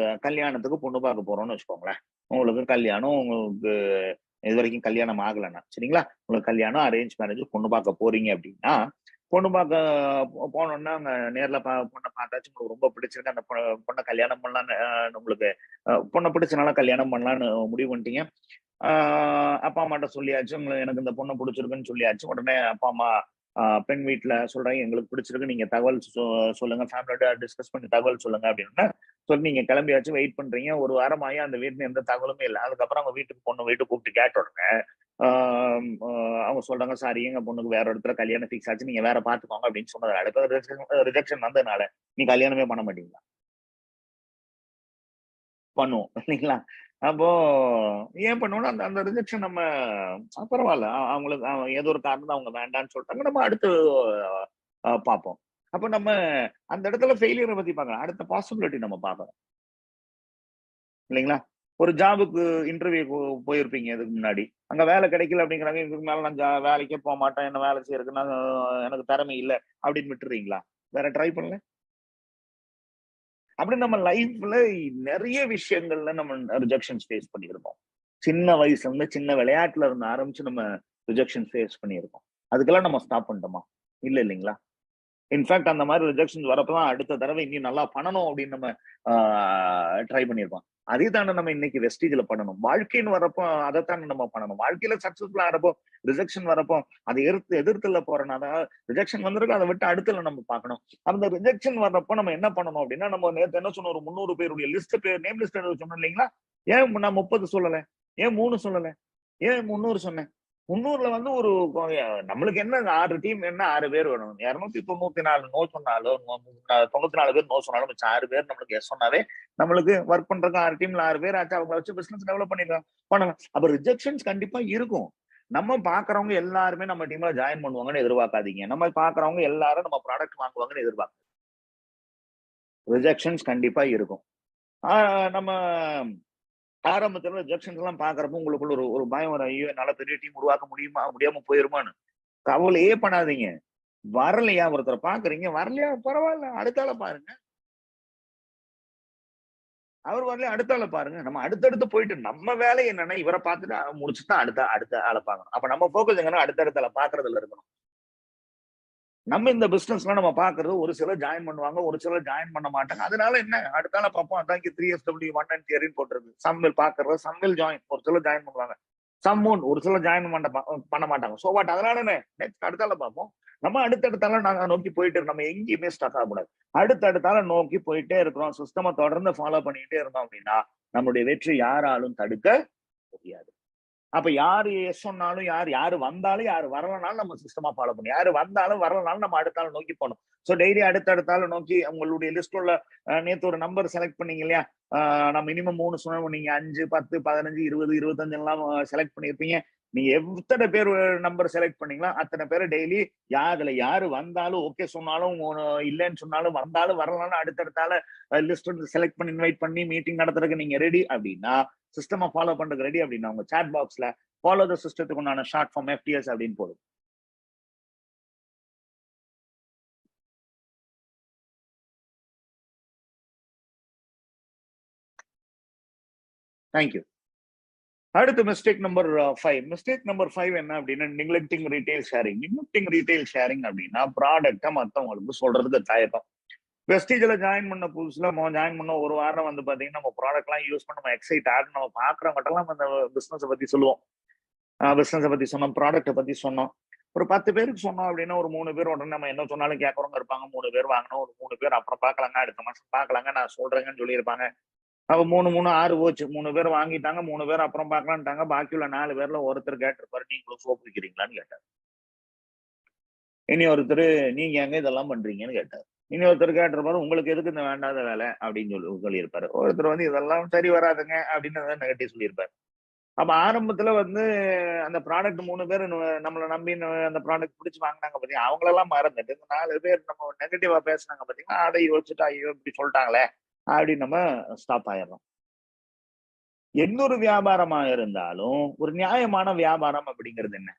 கல்யாணத்துக்கு பொண்ணு பார்க்க போறோம்னு வச்சுக்கோங்களேன். உங்களுக்கு கல்யாணம், உங்களுக்கு இது வரைக்கும் கல்யாணம் ஆகலைன்னா சரிங்களா, உங்களுக்கு கல்யாணம் அரேஞ்ச் மேரேஜ் பொண்ணு பார்க்க போறீங்க அப்படின்னா, பொண்ணு பார்க்க போனோம்னா அங்க நேர்ல பொண்ணை பார்த்தாச்சு, உங்களுக்கு ரொம்ப பிடிச்சிருக்கு, அந்த பொண்ணை கல்யாணம் பண்ணலான்னு உங்களுக்கு பொண்ணை பிடிச்சனால கல்யாணம் பண்ணலான்னு முடிவு பண்ணிட்டீங்க. அப்பா அம்மாட்ட சொல்லியாச்சு, உங்களுக்கு எனக்கு இந்த பொண்ணை பிடிச்சிருக்குன்னு சொல்லியாச்சு. உடனே அப்பா அம்மா பெண் வீட்டுல சொல்றாங்க எங்களுக்கு பிடிச்சிருக்கு, நீங்க தகவல் சொல்லுங்க, ஃபேமிலியோட டிஸ்கஸ் பண்ணி தகவல் சொல்லுங்க அப்படின்னா சொல்லி நீங்க கிளம்பியாச்சு, வெயிட் பண்றீங்க. ஒரு வாரமாயி அந்த வீட்டுல எந்த தகவலுமே இல்லை. அதுக்கப்புறம் அவங்க வீட்டுக்கு பொண்ணு வீட்டுக்கு கூப்பிட்டு கேட்ட உடனே அவங்க சொல்றாங்க, சாரி எங்க பொண்ணுக்கு வேற இடத்துல கல்யாணம் ஃபிக்ஸ் ஆச்சு, நீங்க வேற பாத்துக்கோங்க அப்படின்னு சொன்னதால அடுத்த ரிஜெக்ஷன் வந்ததுனால நீ கல்யாணமே பண்ண மாட்டீங்களா? பண்ணுவோம் இல்லைங்களா? அப்போ ஏன் பண்ணுவோம்னா அந்த அந்த ரிஜெக்ஷன் நம்ம பரவாயில்ல, அவங்களுக்கு ஏதோ ஒரு காரணம் அவங்க வேண்டாம்னு சொல்லிட்டாங்க, நம்ம அடுத்து பார்ப்போம். அப்ப நம்ம அந்த இடத்துல ஃபெயிலியரை பத்தி பார்க்கலாம், அடுத்த பாசிபிலிட்டி நம்ம பார்க்கணும் இல்லைங்களா? ஒரு ஜாபுக்கு இன்டர்வியூ போயிருப்பீங்க இதுக்கு முன்னாடி, அங்க வேலை கிடைக்கல அப்படிங்கிறாங்க, இதுக்கு மேல நான் வேலைக்கே போக மாட்டேன், என்ன வேலை செய்யறதுக்கு நான் எனக்கு திறமை இல்லை அப்படின்னு விட்டுறீங்களா? வேற ட்ரை பண்ணல? அப்படி நம்ம லைஃப்ல நிறைய விஷயங்கள்ல நம்ம ரிஜெக்ஷன்ஸ் ஃபேஸ் பண்ணியிருக்கோம். சின்ன வயசுல இருந்து, சின்ன விளையாட்டுல இருந்து ஆரம்பிச்சு நம்ம ரிஜெக்ஷன் ஃபேஸ் பண்ணியிருக்கோம். அதுக்கெல்லாம் நம்ம ஸ்டாப் பண்ணிட்டோமா? இல்ல இல்லைங்களா? இன்ஃபேக்ட் அந்த மாதிரி ரிஜெக்ஷன்ஸ் வரப்பதான் அடுத்த தடவை இன்னும் நல்லா பண்ணணும் அப்படின்னு நம்ம ட்ரை பண்ணியிருப்போம். அதே தானே நம்ம இன்னைக்கு வெஸ்டீஜ்ல பண்ணணும். வாழ்க்கைன்னு வரப்போ அதைத்தானே நம்ம பண்ணணும். வாழ்க்கையில சக்சஸ்ஃபுல்லா ஆறப்போ ரிஜெக்ஷன் வரப்போ அதை எதிர்த்துல போறனால ரிஜெக்ஷன் வந்திருக்கு, அதை விட்டு அடுத்துல நம்ம பார்க்கணும். அந்த ரிஜெக்ஷன் வர்றப்போ நம்ம என்ன பண்ணணும் அப்படின்னா, நம்ம நேற்று என்ன சொன்னோம், ஒரு 300 பேருடைய லிஸ்ட் நேம் லிஸ்ட் சொன்னோம் இல்லைங்களா? ஏன் நான் 30 சொல்லல, ஏன் 3 சொல்லல, ஏன் 300 சொன்னேன்? 300ல வந்து ஒரு நம்மளுக்கு என்ன 6 டீம் என்ன 6 பேர் வேணும். 294 நோ சொன்னாலும் 94 பேர் நோ சொன்னாலும் மிச்சம் 6 பேர் நம்மளுக்கு எஸ் சொன்னாவே நம்மளுக்கு ஒர்க் பண்றதுக்கு 6 டீம்ல 6 பேர் ஆச்சு, அவங்க வச்சு பிசினஸ் டெவலப் பண்ணிடலாம் பண்ணலாம். அப்ப ரிஜெக்ஷன்ஸ் கண்டிப்பா இருக்கும். நம்ம பாக்குறவங்க எல்லாருமே நம்ம டீம்ல ஜாயின் பண்ணுவாங்கன்னு எதிர்பார்க்காதீங்க. நம்ம பாக்குறவங்க எல்லாரும் நம்ம ப்ராடக்ட் வாங்குவாங்கன்னு எதிர்பார்க்க. ரிஜெக்ஷன்ஸ் கண்டிப்பா இருக்கும். நம்ம ஆரம்பத்துல ரிஜெக்ஷன்ஸ் எல்லாம் பாக்குறப்போ உங்களுக்குள்ள ஒரு பயம் வரும், ஐயோ என்னால பெரிய டீம் உருவாக்க முடியாம போயிருமான்னு. கவலையே பண்ணாதீங்க. வரலையா, ஒருத்தரை பாக்குறீங்க வரலையா, பரவாயில்ல, அடுத்தால பாருங்க. அவர் வரலையா, அடுத்தால பாருங்க. நம்ம அடுத்தடுத்து போயிட்டு நம்ம வேலை என்னன்னா இவரை பார்த்துட்டு முடிச்சுதான் அடுத்த ஆளை பார்க்கணும். அப்ப நம்ம போக்கஸ் எங்கன்னா அடுத்தடுத்தால பாக்குறதுல இருக்கணும். நம்ம இந்த பிசினஸ்ல நம்ம பாக்குறது ஒரு சிலர் ஜாயின் பண்ணுவாங்க, ஒரு சிலர் ஜாயின் பண்ண மாட்டாங்க. அதனால என்ன, அடுத்தால பார்ப்போம். அதான் 3SW 1 and theory போட்டுருக்கு. சம்வில் பாக்குறது, சம்வில் ஜாயின், ஒரு சிலர் ஜாயின் பண்ணுவாங்க, சம்மோன் ஒரு சிலர் ஜாயின் பண்ண மாட்டாங்க. சோ வாட், அதனால என்ன, நெக்ஸ்ட் அடுத்தால பார்ப்போம். நம்ம அடுத்தடுத்தால நாங்க நோக்கி போயிட்டு நம்ம எங்கேயுமே ஸ்டாக் ஆகக்கூடாது. அடுத்தடுத்தால நோக்கி போயிட்டே இருக்கிறோம். சிஸ்டமை தொடர்ந்து ஃபாலோ பண்ணிட்டே இருந்தோம் அப்படின்னா நம்மளுடைய வெற்றி யாராலும் தடுக்க முடியாது. அப்ப யாரு சொன்னாலும், யாரு வந்தாலும், யாரு வரலனாலும் நம்ம சிஸ்டமா ஃபாலோ பண்ணணும். யாரு வந்தாலும் வரலனாலும் நம்ம அடுத்தாலும் நோக்கி போகணும். சோ டெய்லி அடுத்தடுத்தாலும் நோக்கி உங்களுடைய லிஸ்ட் உள்ள நேத்து ஒரு நம்பர் செலக்ட் பண்ணீங்க இல்லையா? நான் மினிமம் 3 சொன்னோம், நீங்க 5, 10, 15, 20, 25 எல்லாம் செலக்ட் பண்ணிருப்பீங்க. நீங்க எத்தனை பேர் நம்பர் செலக்ட் பண்ணீங்களோ அத்தனை பேரை டெய்லி யாரு வந்தாலும் ஓகே சொன்னாலும், இல்லைன்னு சொன்னாலும், வந்தாலும் வரலனாலும் அடுத்தடுத்தால லிஸ்ட் செலக்ட் பண்ணி இன்வைட் பண்ணி மீட்டிங் நடத்துறதுக்கு நீங்க ரெடி அப்படின்னா, சிஸ்டமா ஃபாலோ பண்றதுக்கு ரெடி அப்படின்னா உங்க சாட் பாக்ஸ்ல ஃபாலோ த சிஸ்டத்துக்கு உண்டான ஷார்ட் ஃபார்ம் FTS அப்படின்னு போடும். தேங்க்யூ. அடுத்து மிஸ்டேக் நம்பர் 5. மிஸ்டேக் நம்பர் 5 என்ன அப்படின்னா, neglecting retail sharing. Neglecting retail sharing அப்படின்னா ப்ராடக்டை மற்றவங்களுக்கு சொல்றதுக்கு தயக்கம். வெஸ்டீஜ்ல ஜாயின் பண்ண புதுசுல ஜாயின் பண்ண ஒரு வாரம் வந்து பாத்தீங்கன்னா நம்ம ப்ராடக்ட் எல்லாம் யூஸ் பண்ண நம்ம எக்ஸைட் ஆகும். நம்ம பாக்குறவங்கட்டெல்லாம் அந்த பிசினஸ் பத்தி சொல்லுவோம், பிசினஸ் பத்தி சொன்னோம், ப்ராடக்ட்டை பத்தி சொன்னோம். ஒரு 10 பேருக்கு சொன்னோம் அப்படின்னா ஒரு 3 பேர் உடனே நம்ம என்ன சொன்னாலும் கேட்கறவங்க இருப்பாங்க. 3 பேர் வாங்கணும், ஒரு 3 பேர் அப்புறம் பாக்கலாங்க, அடுத்த மாசம் பாக்கலாங்க, நான் சொல்றேங்கன்னு சொல்லியிருப்பாங்க. அப்ப 3 3 6 போச்சு. 3 பேர் வாங்கிட்டாங்க, 3 பேர் அப்புறம் பாக்கலான்ட்டாங்க. பாக்கி உள்ள 4 பேர்ல ஒருத்தர் கேட்டிருப்பாரு, நீங்களும் சோப்பு விற்கிறீங்களான்னு கேட்டார். இனி ஒருத்தர், நீங்க எங்க இதெல்லாம் பண்றீங்கன்னு கேட்டார். இனி ஒருத்தர் கேட்டிருப்பாரு, உங்களுக்கு எதுக்கு இந்த வேண்டாத வேலை அப்படின்னு சொல்லியிருப்பாரு. ஒருத்தர் வந்து இதெல்லாம் சரி வராதுங்க அப்படின்னு நெகட்டிவ் சொல்லியிருப்பாரு. அப்ப ஆரம்பத்துல வந்து அந்த ப்ராடக்ட் 3 பேர் நம்மளை நம்பி அந்த ப்ராடக்ட் பிடிச்சி வாங்கினாங்க பாத்தீங்கன்னா, அவங்களெல்லாம் மறந்துட்டு 4 பேர் நம்ம நெகட்டிவா பேசினாங்க பாத்தீங்கன்னா, அதை யோசிச்சுட்டு ஐயோ இப்படி சொல்லிட்டாங்களே அப்படின்னு நம்ம ஸ்டாப் ஆயிடுறோம். எந்தொரு வியாபாரமா இருந்தாலும் ஒரு நியாயமான வியாபாரம் அப்படிங்கிறது என்ன?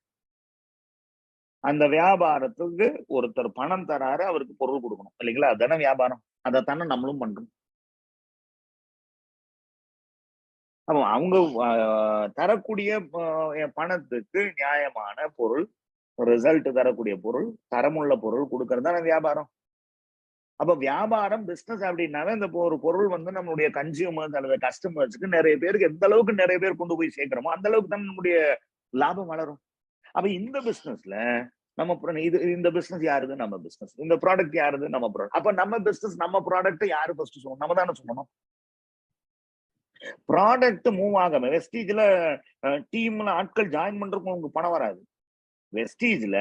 அந்த வியாபாரத்துக்கு ஒருத்தர் பணம் தராரு, அவருக்கு பொருள் கொடுக்கணும் இல்லைங்களா? அதுதானே வியாபாரம். அதைத்தானே நம்மளும் பண்றோம். அப்போ அவங்க தரக்கூடிய பணத்துக்கு நியாயமான பொருள், ரிசல்ட் தரக்கூடிய பொருள், தரமுள்ள பொருள் கொடுக்கறது தானே வியாபாரம். அப்ப வியாபாரம் பிசினஸ் அப்படின்னாவே இந்த ஒரு பொருள் வந்து நம்மளுடைய கன்சியூமர்ஸ் அல்லது கஸ்டமர்ஸுக்கு நிறைய பேருக்கு எந்த அளவுக்கு நிறைய பேர் கொண்டு போய் சேர்க்கிறோமோ அந்த அளவுக்கு தான் நம்முடைய லாபம் வளரும். அப்ப இந்த பிசினஸ்ல இது இந்த பிசினஸ் யாருது? நம்ம பிசினஸ். இந்த ப்ராடக்ட் யாருது? நம்ம ப்ராடக்ட். அப்ப நம்ம பிசினஸ் நம்ம ப்ராடக்ட் யாரு ஃபர்ஸ்ட் சொல்லணும்? நம்ம தானே சொல்லணும். ப்ராடக்ட் மூவ் ஆகாம வெஸ்டீஜ்ல டீம்ல ஆட்கள் ஜாயின் பண்றதுக்கு உங்களுக்கு பணம் வராது. வெஸ்டீஜ்ல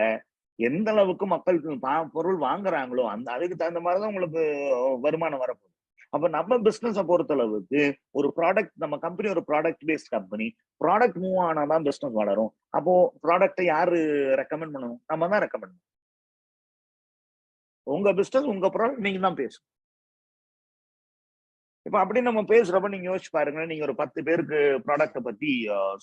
எந்த அளவுக்கு மக்கள் பொருள் வாங்குறாங்களோ அதுக்கு தகுந்த மாதிரிதான் உங்களுக்கு வருமானம் வரப்போகுது. அப்ப நம்ம பிசினஸ பொறுத்த அளவுக்கு ஒரு ப்ராடக்ட், நம்ம கம்பெனி ஒரு product based company. Product move ஆனாதான் பிசினஸ் வளரும். அப்போ ப்ராடக்ட்டை யாரு ரெக்கமெண்ட் பண்ணணும்? நம்ம தான் ரெக்கமெண்ட் பண்ணணும். உங்க பிசினஸ், உங்க ப்ராடக்ட் நீங்க தான் பேசணும். இப்ப அப்படி நம்ம பேசுறப்ப நீங்க யோசிச்சு பாருங்க. நீங்க ஒரு 10 பேருக்கு ப்ராடக்ட பத்தி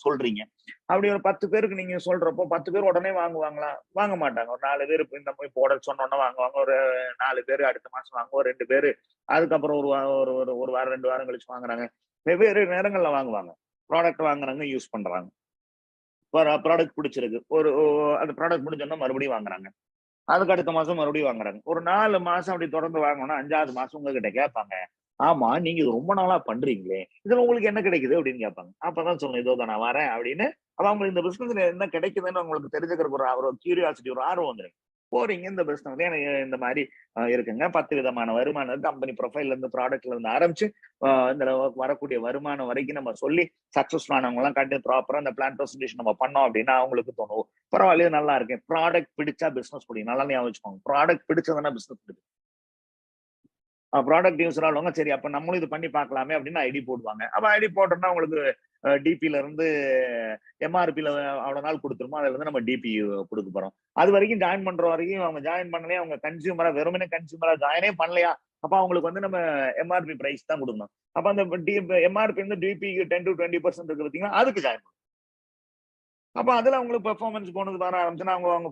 சொல்றீங்க. அப்படி ஒரு 10 பேருக்கு நீங்க சொல்றப்போ 10 பேர் உடனே வாங்குவாங்களா? வாங்க மாட்டாங்க. ஒரு 4 பேர் இந்த போய் போட சொன்னோன்னா வாங்குவாங்க. ஒரு 4 பேர் அடுத்த மாசம் வாங்க. ஒரு 2 பேரு அதுக்கப்புறம் ஒரு வாரம் 2 வாரம் கழிச்சு வாங்குறாங்க. வெவ்வேறு நேரங்கள்ல வாங்குவாங்க. ப்ராடக்ட் வாங்குறாங்க, யூஸ் பண்றாங்க. ப்ராடக்ட் பிடிச்சிருக்கு. அந்த ப்ராடக்ட் முடிஞ்சோன்னா மறுபடியும் வாங்குறாங்க. அதுக்கு அடுத்த மாசம் மறுபடியும் வாங்குறாங்க. ஒரு 4 மாசம் அப்படி தொடர்ந்து வாங்கணும்னா 5வது மாசம் உங்ககிட்ட கேட்பாங்க. ஆமா, நீங்க இது ரொம்ப நாளா பண்றீங்களே, இதுல உங்களுக்கு என்ன கிடைக்குது அப்படின்னு கேட்பாங்க. அப்பதான் சொல்லணும், இதோ நான் வரேன் அப்படின்னு. அப்ப அவங்களுக்கு இந்த பிசினஸ்ல என்ன கிடைக்குதுன்னு உங்களுக்கு தெரிஞ்சுக்கிறதுக்கு ஒரு கியூரியாசிட்டி, ஒரு ஆர்வம் வந்துடும். போறீங்க இந்த பிசினஸ் எனக்கு இந்த மாதிரி இருக்குங்க. 10 விதமான வருமானம் கம்பெனி ப்ரொஃபைல்ல இருந்து, ப்ராடக்ட்ல இருந்து ஆரம்பிச்சு இந்த வரக்கூடிய வருமானம் வரைக்கும் நம்ம சொல்லி சக்சஸ்ஃபுல் ஆனவங்க எல்லாம் கட்டி ப்ராப்பரா அந்த பிளான் ப்ரெசன்டேஷன் நம்ம பண்ணோம் அப்படின்னா அவங்களுக்கு தோணும், பரவாயில்ல நல்லா இருக்கேன். ப்ராடக்ட் பிடிச்சா பிசினஸ் பிடிக்கும். நல்லா ஞாபகம் வச்சுக்கோங்க. ப்ராடக்ட் பிடிச்சதுன்னா பிசினஸ் பிடிக்கும். ப்ராடக்ட் யூஸர் ஆளுங்க சரி அப்ப நம்மளும் இது பண்ணி பார்க்கலாமே அப்படின்னு ஐடி போடுவாங்க. அப்ப ஐடி போட்டோம்னா உங்களுக்கு டிபில இருந்து எம்ஆர்பில அவ்வளவு நாள் கொடுத்துருமோ அதுல இருந்து நம்ம டிபி கொடுக்க போறோம். அது வரைக்கும் ஜாயின் பண்ற வரைக்கும் அவங்க ஜாயின் பண்ணலையா, அவங்க கன்சியூமரா வெறுமனே கன்சியூமரா ஜாயினே பண்ணலையா, அப்ப அவங்களுக்கு வந்து நம்ம எம்ஆர்பி பிரைஸ் தான் கொடுக்கணும். அப்ப அந்த எம்ஆர்பி வந்து டிபி 10 to 20% இருக்கு பார்த்தீங்கன்னா, அதுக்கு ஜாயின் பண்ணும். அப்ப அதுல அவங்களுக்கு பெர்ஃபார்மன்ஸ் போனது வர ஆரம்பிச்சுன்னா அவங்க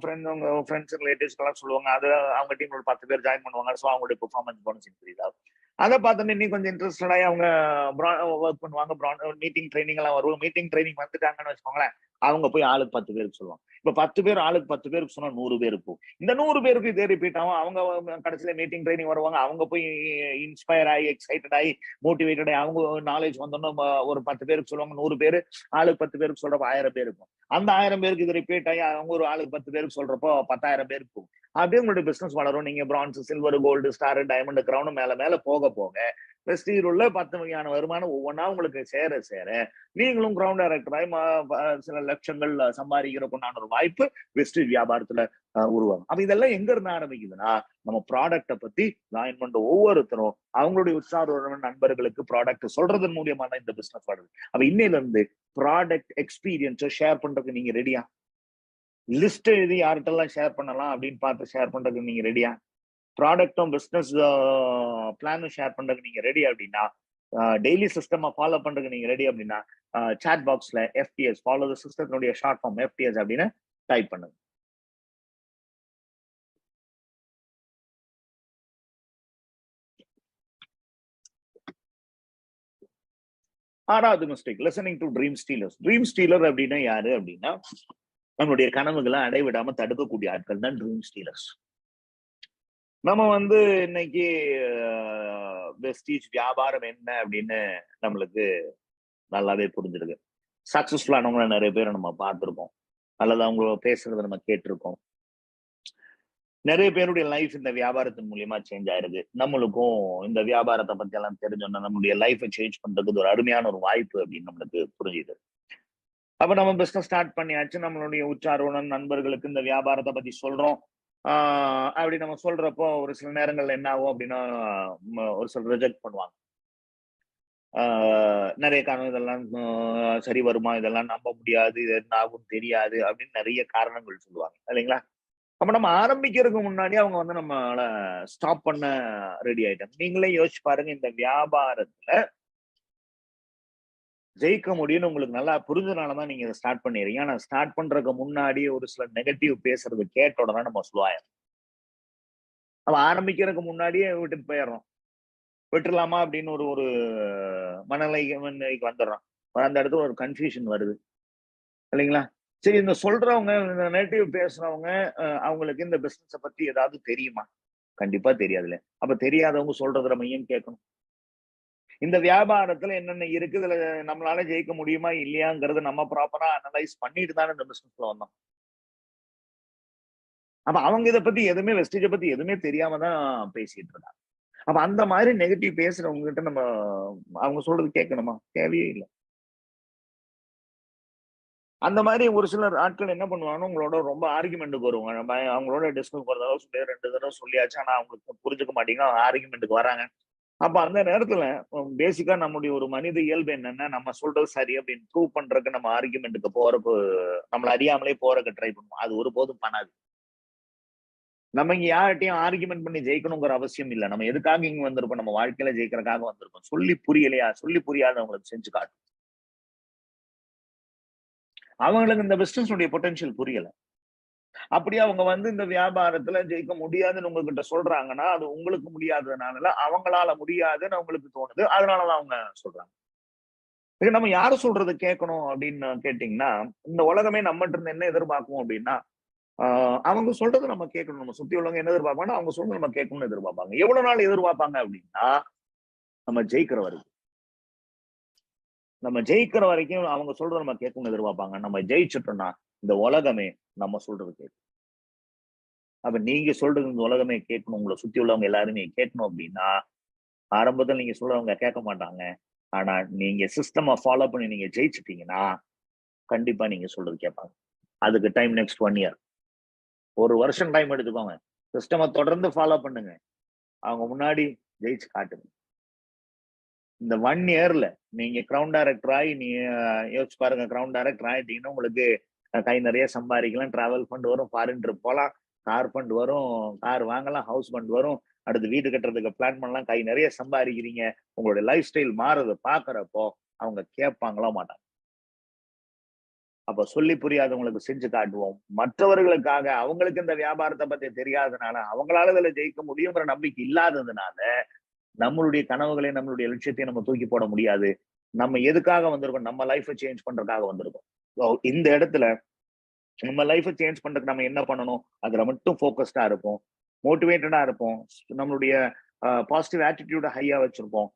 ஃப்ரெண்ட்ஸ் ரிலேட்டிவ்ஸ் எல்லாம் சொல்லுவாங்க. அது அவங்க டீம் ஒரு 10 பேர் ஜாயின் பண்ணுவாங்க. ஸோ அவங்களுடைய பெர்ஃபார்மன்ஸ் போனஸ் இன்க்ரீஸ் ஆகும். அதை பார்த்தோன்னே இன்னும் கொஞ்சம் இன்ட்ரெஸ்டட் ஆகி அவங்க ஒர்க் பண்ணுவாங்க. மீட்டிங் ட்ரைனிங் எல்லாம் வருவாங்க. மீட்டிங் ட்ரைனிங் வந்துட்டாங்கன்னு வச்சுக்கோங்களேன், அவங்க போய் ஆளுக்கு 10 பேருக்கு சொல்லுவாங்க. இப்ப 10 பேர் ஆளுக்கு 10 பேருக்கு சொன்னா 100 பேர் இருக்கும். இந்த 100 பேருக்கு இதே ரிப்பீட் ஆகும். அவங்க கடைசியில மீட்டிங் ட்ரைனிங் வருவாங்க. அவங்க போய் இன்ஸ்பயர் ஆகி, எக்ஸைட்டட் ஆகி, மோட்டிவேட்டட் ஆகி அவங்க நாலேஜ் வந்தோன்னா ஒரு 10 பேருக்கு சொல்லுவாங்க. 100 பேர் ஆளுக்கு 10 பேருக்கு சொல்றப்ப 1000 பேர் இருக்கும். அந்த 1000 பேருக்கு இது ரிப்பீட் ஆகி அவங்க ஒரு ஆளுக்கு 10 பேருக்கு சொல்றப்போ 10,000 பேருக்கு போகும். அப்படியே உங்களுடைய பிசினஸ் வளரும். நீங்க bronze, silver, gold, star, diamond, crown மேல மேல போக போக வெஸ்டீஜ் உள்ள 10 வகையான வருமானம் ஒவ்வொன்றா உங்களுக்கு சேர சேர நீங்களும் கிரவுண்ட் டைரக்டராய் சில லட்சங்கள் சம்பாதிக்கிறதுக்குண்டான ஒரு வாய்ப்பு வெஸ்டீஜ் வியாபாரத்துல உருவாகும். அப்ப இதெல்லாம் எங்க இருந்து ஆரம்பிக்குதுன்னா, நம்ம ப்ராடக்ட பத்தி ஜாயின் பண்ற ஒவ்வொருத்தரும் அவங்களுடைய உற்சாக நண்பர்களுக்கு ப்ராடக்ட் சொல்றதன் மூலியமா தான் இந்த பிசினஸ் வருது. அப்ப இன்னையில இருந்து ப்ராடக்ட் எக்ஸ்பீரியன்ஸை ஷேர் பண்றதுக்கு நீங்க ரெடியா? லிஸ்ட் எழுதி யார்கிட்டலாம் ஷேர் பண்ணலாம் அப்படின்னு பார்த்து ஷேர் பண்றதுக்கு நீங்க ரெடியா? ப்ராடக்டும் பிசினஸ் பிளானும் ஷேர் பண்றதுக்கு நீங்க ரெடி அப்படின்னா, டெய்லி சிஸ்டம் ஃபாலோ பண்றதுக்கு நீங்க ரெடி அப்படின்னா, சாட் பாக்ஸ்ல எஃப்டிஎஸ் ஃபாலோ தி சிஸ்டத்தினுடைய ஷார்ட் ஃபார்ம் எஃப்டிஎஸ் அப்படின்னு டைப் பண்ணுங்க. ஆறாவது mistake, listening to dream stealers. Dream stealer அப்படின்னா யாரு அப்படின்னா, நம்மளுடைய கனவுகளை அடைவிடாம தடுக்கக்கூடிய ஆட்கள் தான் ட்ரீம் ஸ்டீலர்ஸ். நம்ம வந்து இன்னைக்கு வெஸ்டீஜ் வியாபாரம் என்ன அப்படின்னு நம்மளுக்கு நல்லாவே புரிஞ்சிருக்கு. சக்சஸ்ஃபுல்லானவங்கள நிறைய பேரை நம்ம பார்த்திருக்கோம், அல்லது அவங்க பேசுறதை நம்ம கேட்டிருக்கோம். நிறைய பேருடைய லைஃப் இந்த வியாபாரத்தின் மூலியமா சேஞ்ச் ஆயிருக்கு. நம்மளுக்கும் இந்த வியாபாரத்தை பத்தி எல்லாம் தெரிஞ்சோம்னா நம்மளுடைய லைஃபை சேஞ்ச் பண்றதுக்கு ஒரு அருமையான ஒரு வாய்ப்பு அப்படின்னு நம்மளுக்கு புரிஞ்சுது. அப்ப நம்ம பிசினஸ் ஸ்டார்ட் பண்ணியாச்சு. நம்மளுடைய உற்சாருடன் நண்பர்களுக்கு இந்த வியாபாரத்தை பத்தி சொல்றோம். அப்படி நம்ம சொல்றப்போ ஒரு சில நேரங்கள்ல என்ன ஆகும் அப்படின்னா, ஒரு சில ரிஜெக்ட் பண்ணுவாங்க. நிறைய காரணம், இதெல்லாம் சரி வருமா, இதெல்லாம் நம்ப முடியாது, இது என்ன ஆகும் தெரியாது அப்படின்னு நிறைய காரணங்கள் சொல்லுவாங்க இல்லைங்களா? அப்ப நம்ம ஆரம்பிக்கிறதுக்கு முன்னாடி அவங்க வந்து நம்மள ஸ்டாப் பண்ண ரெடி ஆயிட்டாங்க. நீங்களே யோசிச்சு பாருங்க, இந்த வியாபாரத்துல ஜெயிக்க முடியும்னு உங்களுக்கு நல்லா புரிஞ்சதுனாலதான் நீங்க இதை ஸ்டார்ட் பண்ணிடுறீங்க. ஆனா ஸ்டார்ட் பண்றதுக்கு முன்னாடி ஒரு சில நெகட்டிவ் பேசுறது கேட்ட உடனே நம்ம ஸ்லோ ஆயிடும். அவ ஆரம்பிக்கிறதுக்கு முன்னாடியே விட்டுட்டு போயிடுறோம். விட்டுலாமா அப்படின்னு ஒரு ஒரு மனநிலைக்கு வந்துடுறோம். அந்த இடத்துல ஒரு கன்ஃபியூஷன் வருது இல்லைங்களா? சரி, இந்த சொல்றவங்க, இந்த நெகட்டிவ் பேசுறவங்க, அவங்களுக்கு இந்த பிசினஸ பத்தி ஏதாவது தெரியுமா? கண்டிப்பா தெரியாதுல்ல. அப்ப தெரியாதவங்க சொல்றத நம்ம ஏன் கேட்கணும்? இந்த வியாபாரத்துல என்னென்ன இருக்கு, இதுல நம்மளால ஜெயிக்க முடியுமா இல்லையாங்கிறது நம்ம ப்ராப்பரா அனலைஸ் பண்ணிட்டு தானே இந்த பிசினஸ்ல வந்தோம். அப்ப அவங்க இதை பத்தி எதுவுமே வெஸ்டேஜை பத்தி எதுவுமே தெரியாம தான் பேசிட்டு இருக்காங்க. அப்ப அந்த மாதிரி நெகட்டிவ் பேசுறவங்க கிட்ட நம்ம அவங்க சொல்றது கேட்கணுமா? தேவையே இல்லை. அந்த மாதிரி ஒரு சிலர் ஆட்கள் என்ன பண்ணுவாங்கன்னா, உங்களோட ரொம்ப ஆர்குமெண்ட்டுக்கு வருவாங்க. நம்ம அவங்களோட டிஸ்கஸ் ஒரு தடவை சொல்லி 2 தடவை சொல்லியாச்சு. ஆனா அவங்களுக்கு புரிஞ்சுக்க மாட்டேங்குது. ஆர்குமெண்ட்டுக்கு வராங்க. அப்ப அந்த நேரத்துல பேசிக்கா நம்முடைய ஒரு மனித இயல்பு என்னன்னா, நம்ம சொல்றது சரி அப்படின்னு ப்ரூவ் பண்றதுக்கு நம்ம ஆர்குமெண்ட்டுக்கு போறப்போ நம்மள அறியாமலே போறதுக்கு ட்ரை பண்ணுவோம். அது ஒருபோதும் பண்ணாது. நம்ம இங்க யார்கிட்டயும் ஆர்குமெண்ட் பண்ணி ஜெயிக்கணுங்கிற அவசியம் இல்ல. நம்ம எதுக்காக இங்க வந்திருக்கோம்? நம்ம வாழ்க்கையில ஜெயிக்கிறதுக்காக வந்திருக்கோம். சொல்லி புரியலையா? சொல்லி புரியாதவங்களுக்கு செஞ்சு காட்டும். அவங்களுக்கு இந்த பிசினஸ் உடைய பொட்டன்ஷியல் புரியல. அப்படியே அவங்க வந்து இந்த வியாபாரத்துல ஜெயிக்க முடியாதுன்னு உங்ககிட்ட சொல்றாங்கன்னா, அது உங்களுக்கு முடியாததுனால அவங்களால முடியாதுன்னு அவங்களுக்கு தோணுது. அதனாலதான் அவங்க சொல்றாங்க. இது நம்ம யாரு சொல்றது கேட்கணும் அப்படின்னு கேட்டீங்கன்னா, இந்த உலகமே நம்மகிட்ட இருந்து என்ன எதிர்பார்க்கும் அப்படின்னா, அவங்க சொல்றது நம்ம கேட்கணும். நம்ம சுத்தி உள்ளவங்க என்ன எதிர்பார்ப்பாங்கன்னா, அவங்க சொல்றது நம்ம கேட்கணும்னு எதிர்பார்ப்பாங்க. எவ்வளவு நாள் எதிர்பார்ப்பாங்க அப்படின்னா, நம்ம ஜெயிக்கிற வரைக்கும். நம்ம ஜெயிக்கிற வரைக்கும் அவங்க சொல்றத நம்ம கேட்கணும்னு எதிர்பார்ப்பாங்க. நம்ம ஜெயிச்சிட்டோம்னா, இந்த உலகமே நம்ம சொல்றது கேட்கும். அப்ப நீங்க சொல்றது இந்த உலகமே கேட்கணும். உங்களை சுத்தி உள்ளவங்க எல்லாருமே கேட்கணும் அப்படின்னா, ஆரம்பத்துல நீங்க சொல்றவங்க கேட்க மாட்டாங்க. ஆனா நீங்க சிஸ்டமை ஃபாலோ பண்ணி நீங்க ஜெயிச்சிட்டீங்கன்னா, கண்டிப்பா நீங்க சொல்றது கேட்பாங்க. அதுக்கு டைம் நெக்ஸ்ட் 1 இயர். 1 வருஷம் டைம் எடுத்துக்கோங்க. சிஸ்டமை தொடர்ந்து ஃபாலோ பண்ணுங்க. அவங்க முன்னாடி ஜெயிச்சு காட்டுங்க. இந்த 1 இயர்ல நீங்க கிரவுன் டைரக்டர் ஆகி நீங்க யோசிச்சு பாருங்க. கிரவுன் டைரக்டர் ஆயிட்டீங்கன்னா உங்களுக்கு கை நிறைய சம்பாதிக்கலாம். டிராவல் ஃபண்ட் வரும். ஃபாரின் ட்ரிப் போலாம். கார் ஃபண்ட் வரும். கார் வாங்கலாம். ஹவுஸ் ஃபண்ட் வரும். அடுத்து வீடு கட்டுறதுக்கு பிளான் பண்ணலாம். கை நிறைய சம்பாதிக்கிறீங்க. உங்களுடைய லைஃப் ஸ்டைல் மாறுறது பாக்குறப்போ அவங்க கேட்பாங்களோ மாட்டாங்க. அப்ப சொல்லி புரியாதவங்களுக்கு செஞ்சு காட்டுவோம். மற்றவர்களுக்காக அவங்களுக்கு இந்த வியாபாரத்தை பத்தி தெரியாததுனால அவங்களால இதுல ஜெயிக்க முடியுங்கிற நம்பிக்கை இல்லாததுனால நம்மளுடைய கனவுகளை நம்மளுடைய லட்சியத்தையும் நம்ம தூக்கி போட முடியாது. நம்ம எதுக்காக வந்திருக்கோம்? நம்ம லைஃபை சேஞ்ச் பண்றதுக்காக வந்திருக்கோம். இந்த இடத்துல நம்ம லைஃபை சேஞ்ச் பண்றதுக்கு நம்ம என்ன பண்ணணும்? அதுல மட்டும் ஃபோக்கஸ்டா இருப்போம். மோட்டிவேட்டடா இருப்போம். நம்மளுடைய பாசிட்டிவ் ஆட்டிடியூட ஹையா வச்சிருப்போம்.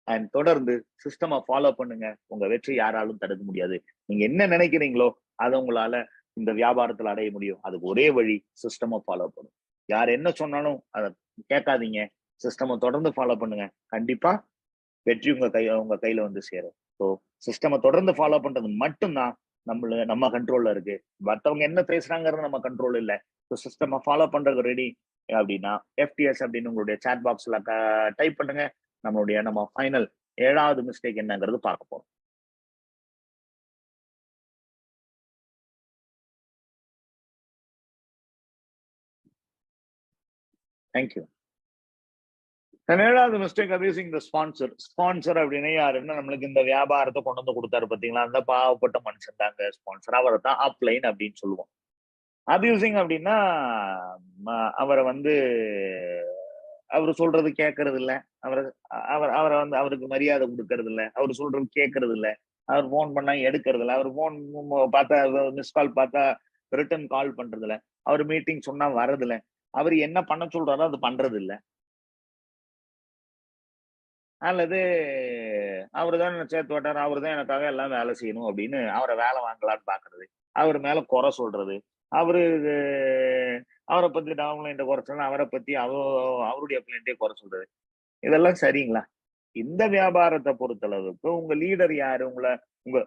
அண்ட் தொடர்ந்து சிஸ்டமை ஃபாலோ பண்ணுங்க. உங்க வெற்றி யாராலும் தடுக்க முடியாது. நீங்க என்ன நினைக்கிறீங்களோ அதை உங்களால இந்த வியாபாரத்துல அடைய முடியும். அதுக்கு ஒரே வழி சிஸ்டமை ஃபாலோ பண்ணும். யார் என்ன சொன்னாலும் அதை கேட்காதீங்க. சிஸ்டமை தொடர்ந்து ஃபாலோ பண்ணுங்க. கண்டிப்பா வெற்றி உங்க கையில வந்து சேரும். ஸோ சிஸ்டமை தொடர்ந்து ஃபாலோ பண்றது மட்டும்தான் நம்ம கண்ட்ரோல்ல இருக்கு. மற்றவங்க என்ன பேசுறாங்கிறது நம்ம கண்ட்ரோல் இல்லை. ஸோ சிஸ்டமை ஃபாலோ பண்றது ரெடி அப்படின்னா FTS அப்படின்னு உங்களுடைய சாட் பாக்ஸ்ல டைப் பண்ணுங்க. நம்ம ஃபைனல் 7வது மிஸ்டேக் என்னங்கிறது பார்க்க போறோம். தேங்க்யூ. 7வது மிஸ்டேக் அபியூசிங் த ஸ்பான்சர். ஸ்பான்சர் அப்படின்னா யாருன்னா நம்மளுக்கு இந்த வியாபாரத்தை கொண்டு வந்து கொடுத்தாரு பாத்தீங்களா, அந்த பாவப்பட்ட மனுஷன் தாங்க ஸ்பான்சர். அவரை தான் அப்லைன் அப்படின்னு சொல்லுவோம். அபியூசிங் அப்படின்னா அவரை வந்து அவரு சொல்றது கேட்கறது இல்ல. அவரை வந்து அவருக்கு மரியாதை கொடுக்கறது இல்ல. அவரு சொல்றது கேட்கறது இல்ல. அவர் போன் பண்ணா எடுக்கிறது இல்ல. அவர் போன் பார்த்தா மிஸ் கால் பார்த்தா ரிட்டர்ன் கால் பண்றது இல்ல. அவர் மீட்டிங் சொன்னா வர்றது இல்ல. அவர் என்ன பண்ண சொல்றாரோ அது பண்றது இல்ல. அல்லது அவரு தான் என்ன சேர்த்து விட்டாரு, அவரு தான் எனக்காக எல்லாம் வேலை செய்யணும் அப்படின்னு அவரை வேலை வாங்கலான்னு பாக்குறது. அவர் மேல குறை சொல்றது. அவரு அவரை பத்தி டவுன்லைன்ட்ட குறை சொல்லலாம். அவரை பத்தி அவருடைய பிள்ளைன்ட்டே குறை சொல்றது. இதெல்லாம் சரிங்களா? இந்த வியாபாரத்தை பொறுத்தளவுக்கு உங்க லீடர் யாரு? உங்க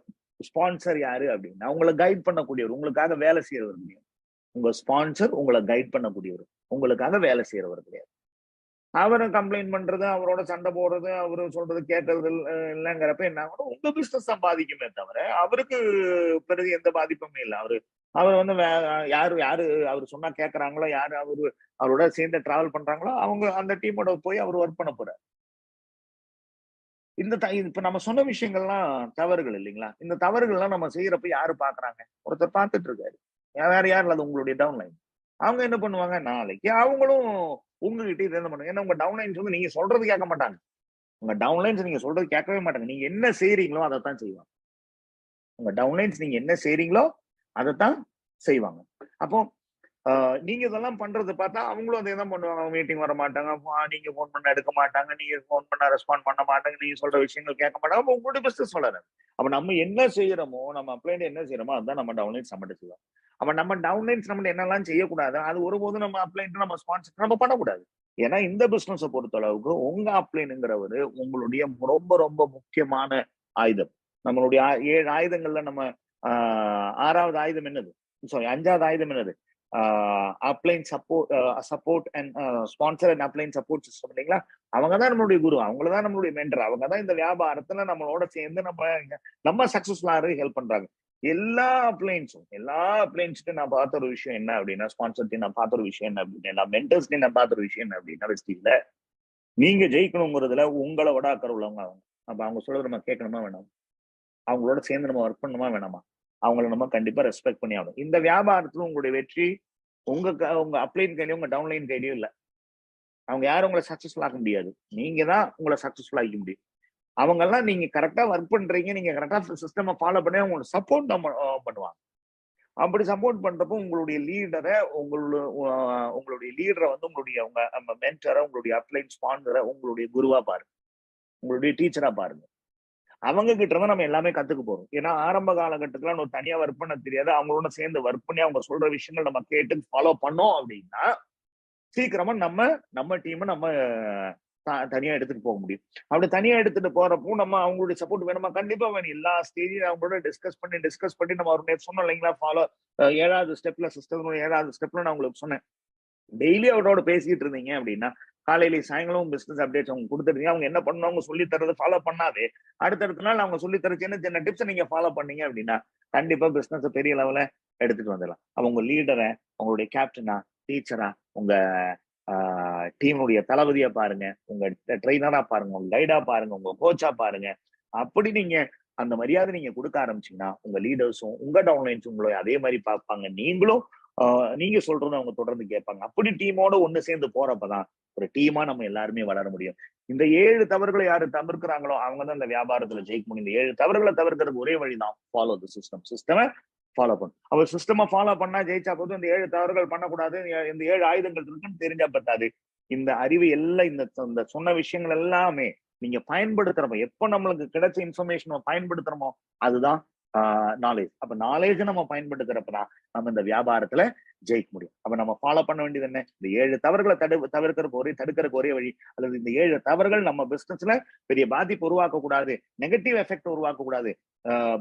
ஸ்பான்சர் யாரு அப்படின்னா உங்களை கைட் பண்ணக்கூடியவர், உங்களுக்காக வேலை செய்யறவர் கிடையாது. உங்க ஸ்பான்சர் உங்களை கைட் பண்ணக்கூடியவர், உங்களுக்காக வேலை செய்யறவர் கிடையாது. அவரை கம்ப்ளைண்ட் பண்றது, அவரோட சண்டை போடுறது, அவரு சொல்றது கேட்கறது இல்லைங்கிறப்ப என்ன ஆகும்? உங்க பிசினஸ் சம்பாதிக்குமே தவிர அவருக்கு பிறகு எந்த பாதிப்புமே இல்லை. அவர் வந்து யாரு யாரு அவர் சொன்னா கேட்கறாங்களோ, யாரு அவரோட சேர்ந்து டிராவல் பண்றாங்களோ அவங்க அந்த டீமோட போய் அவர் ஒர்க் பண்ண போறாரு. இப்ப நம்ம சொன்ன விஷயங்கள்லாம் தவறுகள் இல்லைங்களா? இந்த தவறுகள்லாம் நம்ம செய்யறப்ப யாரு பாக்குறாங்க? ஒருத்தர் பார்த்துட்டு இருக்காரு. வேற யாரும் அது உங்களுடைய டவுன்லைன். அவங்க என்ன பண்ணுவாங்க? நாளைக்கு அவங்களும் உங்ககிட்ட இதை என்ன பண்ணுங்க. ஏன்னா உங்க டவுன்லைன்ஸ் வந்து நீங்க சொல்றது கேட்க மாட்டாங்க. உங்க டவுன்லைன்ஸ் நீங்க சொல்றது கேட்கவே மாட்டாங்க. நீங்க என்ன செய்றீங்களோ அதைத்தான் செய்வாங்க. உங்க டவுன்லைன்ஸ் நீங்க என்ன செய்றீங்களோ அதைத்தான் செய்வாங்க. அப்போ நீங்க இதெல்லாம் பண்றது பார்த்தா அவங்களும் அதே தான் பண்ணுவாங்க. அவங்க மீட்டிங் வர மாட்டாங்க. நீங்க போன் பண்ண எடுக்க மாட்டாங்க. நீங்க போன் பண்ண ரெஸ்பாண்ட் பண்ண மாட்டாங்க. நீங்க சொல்ற விஷயங்கள் கேட்க மாட்டாங்க. அப்ப உங்களுடைய பிசினஸ் வளராது. அப்ப நம்ம என்ன செய்யறோமோ, நம்ம அப்ளைண்ட் என்ன செய்யறோமோ அதுதான் நம்ம டவுன்லைன்ஸ் நம்மகிட்ட செய்வோம். அப்ப நம்ம டவுன்லைன்ஸ் நம்ம என்னெல்லாம் செய்யக்கூடாது, அது ஒருபோதும் நம்ம அப்ளைன் நம்ம ஸ்பான்சர் நம்ம பண்ணக்கூடாது. ஏன்னா இந்த பிசினஸை பொறுத்த அளவுக்கு உங்க அப்ளைனுங்கிறவரு உங்களுடைய ரொம்ப ரொம்ப முக்கியமான ஆயுதம். நம்மளுடைய 7 ஆயுதங்கள்ல நம்ம 6வது ஆயுதம் என்னது, சாரி 5வது ஆயுதம் என்னது, upline support and sponsor and upline support system இல்லைங்களா. அவங்கதான் நம்மளுடைய குரு, அவங்களதான் நம்மளுடைய மென்டர், அவங்கதான் இந்த வியாபாரத்துல நம்மளோட சேர்ந்து நம்ம சக்சஸ்ஃபுல்லா ஹெல்ப் பண்றாங்க. எல்லா அப்ளைன்ஸுக்கும் நான் பார்த்த ஒரு விஷயம் என்ன அப்படின்னா, ஸ்பான்சர்ட்டையும் நான் பார்த்த ஒரு விஷயம் என்ன அப்படின்னா, எல்லா மென்டர்ஸ்டையும் நான் பார்த்த ஒரு விஷயம் என்ன அப்படின்னா, வெஸ்டில நீங்க ஜெயிக்கணுங்கிறதுல உங்களை விட அக்கறை உள்ளவங்க அவங்க. அப்ப அவங்க சொல்றது நம்ம கேட்கணுமா வேணாம், அவங்களோட சேர்ந்து நம்ம ஒர்க் பண்ணணுமா வேணாமா, அவங்கள நம்ம கண்டிப்பா ரெஸ்பெக்ட் பண்ணி ஆகணும். இந்த வியாபாரத்துல உங்களுடைய வெற்றி உங்க அப்ளைன் கையிலயும் உங்க டவுன்லைன் கையிலயும் இல்ல. அவங்க யாரும் உங்களை சக்சஸ்ஃபுல் ஆக்க முடியாது, நீங்க தான் உங்களை சக்சஸ்ஃபுல் ஆகிக்க முடியும். அவங்க எல்லாம் நீங்க கரெக்டா ஒர்க் பண்றீங்க, நீங்க கரெக்டா சிஸ்டம் ஃபாலோ பண்ணி அவங்களோட சப்போர்ட் பண்ணுவாங்க. அப்படி சப்போர்ட் பண்றப்போ உங்களுடைய லீடரை வந்து உங்களுடைய மென்டரை, உங்களுடைய அப்ளைன் ஸ்பான்சரை உங்களுடைய குருவா பாருங்க, உங்களுடைய டீச்சரா பாருங்க. அவங்க கிட்ட இருந்தா நம்ம எல்லாமே கத்துக்க போறோம். ஏன்னா ஆரம்ப காலகட்டத்துல நம்ம தனியா ஒர்க் பண்ண தெரியாது, அவங்களோட சேர்ந்து ஒர்க் பண்ணி அவங்க சொல்ற விஷயங்கள் நம்ம கேட்டு ஃபாலோ பண்ணோம் அப்படின்னா சீக்கிரமா நம்ம டீமை நம்ம தனியா எடுத்துட்டு போக முடியும். அப்படி தனியா எடுத்துட்டு போறப்போ நம்ம அவங்களுடைய சப்போர்ட் வேணுமா, கண்டிப்பா வேணும். எல்லா ஸ்டேஜையும் அவங்களோட டிஸ்கஸ் பண்ணி நம்ம ஒரு நேரம் சொன்னோம் இல்லைங்களா, ஃபாலோ 7வது ஸ்டெப்ல சிஸ்டம் 7வது ஸ்டெப்ல நான் உங்களுக்கு சொன்னேன். டெய்லி அவரோட பேசிட்டு இருந்தீங்க அப்படின்னா, காலையில சாயங்காலம் பிசினஸ் அப்டேட்ஸ் அவங்க கொடுத்துருந்தீங்க, அவங்க என்ன பண்ணணும் அவங்க சொல்லி தரது ஃபாலோ பண்ணாதே அடுத்தடுத்த நாள் அவங்க சொல்லி தர சின்ன சின்ன டிப்ஸ் நீங்க ஃபாலோ பண்ணீங்க அப்படின்னா கண்டிப்பா பிசினஸ் பெரிய லெவல எடுத்துட்டு வந்துடலாம். அவங்க லீடரை, உங்களுடைய கேப்டனா, டீச்சரா, உங்க டீமுடைய தளபதியா பாருங்க, உங்க ட்ரெயினரா பாருங்க, உங்க கைடா பாருங்க, உங்க கோச்சா பாருங்க. அப்படி நீங்க அந்த மரியாதை நீங்க கொடுக்க ஆரம்பிச்சீங்கன்னா உங்க லீடர்ஸும் உங்க டவுன்லைன்ஸும் உங்களை அதே மாதிரி பார்ப்பாங்க. நீங்களும் நீங்க சொல்றதை அவங்க தொடர்ந்து கேட்பாங்க. அப்படி டீமோட ஒண்ணு சேர்ந்து போறப்பதான் ஒரு டீமா நம்ம எல்லாருமே வளர முடியும். இந்த 7 தவறுகளை யாரு தவிர்க்கிறாங்களோ அவங்கதான் இந்த வியாபாரத்துல ஜெயிக்க முடியும். இந்த 7 தவறுகளை தவிர்க்கிறதுக்கு ஒரே வழிதான் ஃபாலோ தி சிஸ்டம். சிஸ்டமை ஃபாலோ பண்ணும். அவர் சிஸ்டமா ஃபாலோ பண்ணா ஜெயிச்சா போதும். இந்த 7 தவறுகள் பண்ணக்கூடாது, இந்த 7 ஆயுதங்கள் இருக்குன்னு தெரிஞ்சா பத்தாது. இந்த அறிவு எல்லாம் இந்த சொன்ன விஷயங்கள் எல்லாமே நீங்க பயன்படுத்துறப்ப, எப்ப நம்மளுக்கு கிடைச்ச இன்ஃபர்மேஷன் பயன்படுத்துறோமோ அதுதான் நாலேஜ். அப்ப நாலேஜ் நம்ம பயன்படுத்துறப்பதான் நம்ம இந்த வியாபாரத்துல ஜெயிக்க முடியும். அப்ப நம்ம ஃபாலோ பண்ண வேண்டியது என்ன, இந்த 7 தவறுகளை தடுக்கிறதுக்கு ஒரே வழி, அல்லது இந்த 7 தவறுகள் நம்ம பிசினஸ்ல பெரிய பாதிப்பு உருவாக்க கூடாது, நெகட்டிவ் எஃபெக்ட் உருவாக்க கூடாது,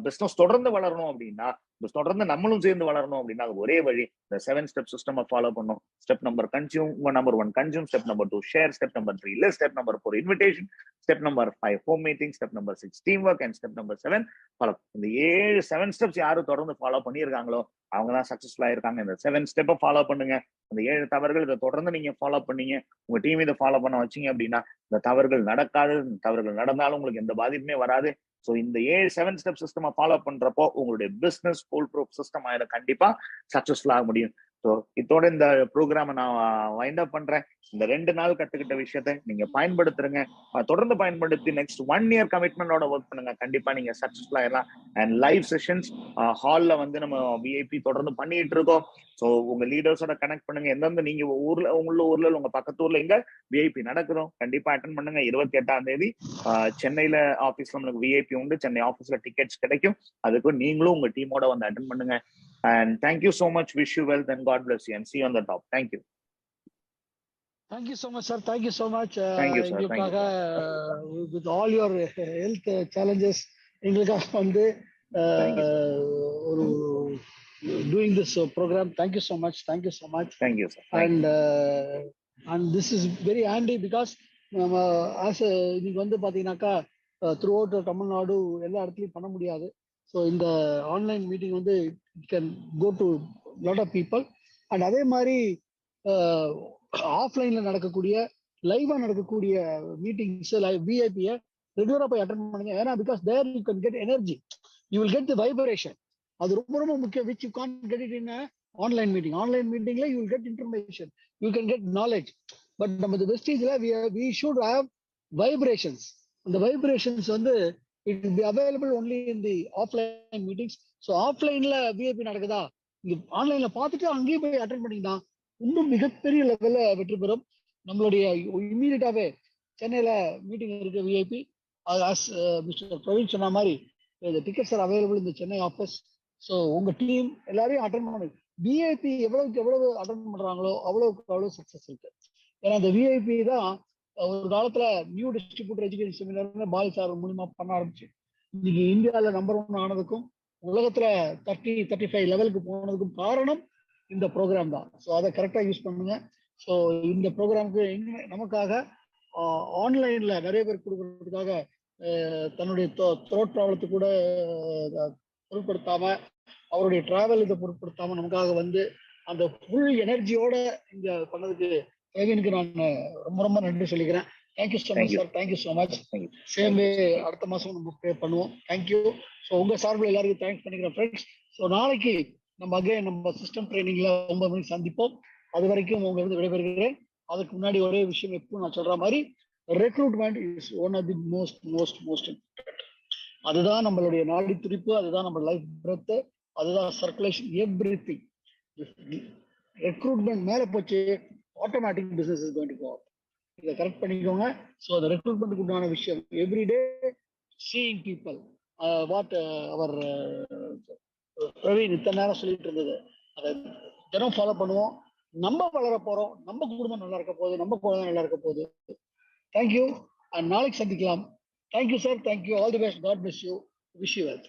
பிசினஸ் தொடர்ந்து வளரணும் அப்படின்னா, தொடர்ந்து நம்மளும் சேர்ந்து வளரணும் அப்படின்னா ஒரே வழி இந்த 7 ஸ்டெப் சிஸ்டம் ஃபாலோ பண்ணும். Step number number 1 consume, step number 2 share, step number 3 list, step number 4 invitation, step number 5 home meeting, step number 6 team work and step number 7 follow. இந்த 7 ஸ்டெப்ஸ் யாரும் தொடர்ந்து ஃபாலோ பண்ணியிருக்காங்களோ அவங்க தான் சக்சஸ்ஃபுல்லா இருக்காங்க. இந்த 7 ஸ்டெப்பை ஃபாலோ பண்ணுங்க. அந்த 7 தவறுகள் இதை தொடர்ந்து நீங்க ஃபாலோ பண்ணீங்க, உங்க டீம் இதை ஃபாலோ பண்ண வச்சீங்க அப்படின்னா இந்த தவறுகள் நடக்காது. தவறுகள் நடந்தாலும் உங்களுக்கு எந்த பாதிப்புமே வராது. சோ இந்த 7 ஸ்டெப் சிஸ்டம் ஃபாலோ பண்றப்போ உங்களுடைய பிசினஸ் ஃபுல் ப்ரூஃப் சிஸ்டம் கண்டிப்பா சக்சஸ்ஃபுல் ஆக முடியும். ஸோ இதோட இந்த ப்ரோக்ராமை நான் வைண்ட் அப் பண்றேன். இந்த 2 நாள் கத்துக்கிட்ட விஷயத்த நீங்க பயன்படுத்துறீங்க, தொடர்ந்து பயன்படுத்தி நெக்ஸ்ட் 1 இயர் கமிட்மெண்டோட ஒர்க் பண்ணுங்க. கண்டிப்பா நீங்க சக்சஸ்ஃபுல் ஆயிடலாம். அண்ட் லைவ் செஷன்ஸ் ஹால்ல நம்ம விஐபி தொடர்ந்து பண்ணிட்டு இருக்கோம். ஸோ உங்க லீடர்ஸோட கனெக்ட் பண்ணுங்க. எந்தெந்த நீங்க ஊர்ல உங்க பக்கத்து ஊர்ல எங்க விஐபி நடக்குதோ கண்டிப்பா அட்டன் பண்ணுங்க. 28ஆம் தேதி சென்னையில ஆபீஸ்ல நம்மளுக்கு விஐபி உண்டு. சென்னை ஆபீஸ்ல டிக்கெட்ஸ் கிடைக்கும். அதுக்கு நீங்களும் உங்க டீமோட அட்டன் பண்ணுங்க. And thank you so much. Wish you well. Then God bless you and see you on the top. Thank you. Thank you so much, sir. Thank you so much. Thank you, sir. Thank you, with all your health challenges, doing this program. Thank you so much. Thank you so much. Thank you, sir. And this is very handy because as நீங்க பாத்தீங்கன்னாக்கா throughout Tamil Nadu எல்லா இடத்துலயும் பண்ண முடியாது. So இந்த online meeting it can go to lot of people. And அதே மாதிரி ஆஃப்லைன்ல நடக்கக்கூடிய லைவா நடக்கக்கூடிய மீட்டிங்ஸ் விஐபியை ரெகுலரா போய் அட்டென்ட் பண்ணுங்க. ஏன்னா because there you can get energy, you will get the vibration. அது ரொம்ப ரொம்ப முக்கியம். Which you can't get it in online meeting. Online மீட்டிங்ல you will get information, you can get knowledge. But நம்ம வெஸ்டீஜ்ல வி ஷுட் ஹேவ் வைப்ரேஷன்ஸ். அந்த vibrations it will be available only in the offline meetings. So offlineல VIP நடக்குதா, இங்க ஆன்லைன்ல பார்த்துட்டு அங்கேயே போய் அட்டென்ட் பண்ணிங்கன்னா இன்னும் மிகப்பெரிய லெவல்ல வெற்றி பெறும். நம்மளுடைய இம்மீடியட்டாவே சென்னையில மீட்டிங் இருக்கு விஐபி. மிஸ்டர் பிரவீன் சொன்ன மாதிரி the tickets are available in the Chennai office. So உங்க டீம் எல்லாரையும் அட்டென்ட் பண்ணுங்க. விஐபி எவ்வளவுக்கு எவ்வளவு அட்டன் பண்றாங்களோ அவ்வளவுக்கு அவ்வளவு சக்சஸ் இருக்கு. ஏன்னா அந்த விஐபி தான் ஒரு காலத்துல நியூ டிஸ்ட்ரிபியூட்டர் எஜுகேஷன் செமினார் பால் சார் மூலியமா பண்ண ஆரம்பிச்சு இன்னைக்கு இந்தியாவில் நம்பர் 1 ஆனதுக்கும் உலகத்துல 30-35 லெவலுக்கு போனதுக்கும் காரணம் இந்த ப்ரோக்ராம் தான். ஸோ அதை கரெக்டா யூஸ் பண்ணுங்க. ஸோ இந்த ப்ரோக்ராமுக்கு நமக்காக ஆன்லைன்ல நிறைய பேர் கொடுக்கறதுக்காக தன்னுடைய த்ரோட் ப்ராப்ளத்துக்கு கூட பொருட்படுத்தாம அவருடைய டிராவல் இதை பொருட்படுத்தாம நமக்காக வந்து அந்த ஃபுல் எனர்ஜியோட இங்க பண்ணதுக்கு பிரவீனுக்கு நான் ரொம்ப ரொம்ப நன்றி சொல்லிக்கிறேன். Thank you so much sir. Thank you so much. Same way அடுத்த மாசம் நம்ம பே பண்ணுவோம். தேங்க்யூ. ஸோ உங்க சார்பில் எல்லாருக்கும் தேங்க்ஸ் பண்ணிக்கிறேன் ஃப்ரெண்ட்ஸ். ஸோ நாளைக்கு நம்ம அகைன் நம்ம சிஸ்டம் ட்ரைனிங்ல 9 மணிக்கு சந்திப்போம். அது வரைக்கும் உங்க விடைபெறுகிறேன். அதுக்கு முன்னாடி ஒரே விஷயம் எப்பவும் நான் சொல்ற மாதிரி recruitment is one of the most important. அதுதான் நம்மளுடைய நாடி துடிப்பு, அதுதான் நம்ம லைஃப் பிரெத், அதுதான் சர்க்குலேஷன், எவ்ரிதிங். ரெக்ரூட்மெண்ட் மேல போச்சு automatic business is going to go up. இதை கரெக்ட் பண்ணிக்கோங்க. ஸோ அந்த ரெக்ரூட்மெண்ட்டுக்கு உண்டான விஷயம் everyday seeing people what our Praveen இத்தனை நேரம் சொல்லிட்டு இருந்தது அதை தினம் ஃபாலோ பண்ணுவோம். நம்ம வளர போறோம், நம்ம குடும்பம் நல்லா இருக்க போகுது, நம்ம குழந்தை நல்லா இருக்க போகுது. தேங்க்யூ. நாளைக்கு சந்திக்கலாம். Thank you sir. Thank you. All the best. God bless you. Wish you well.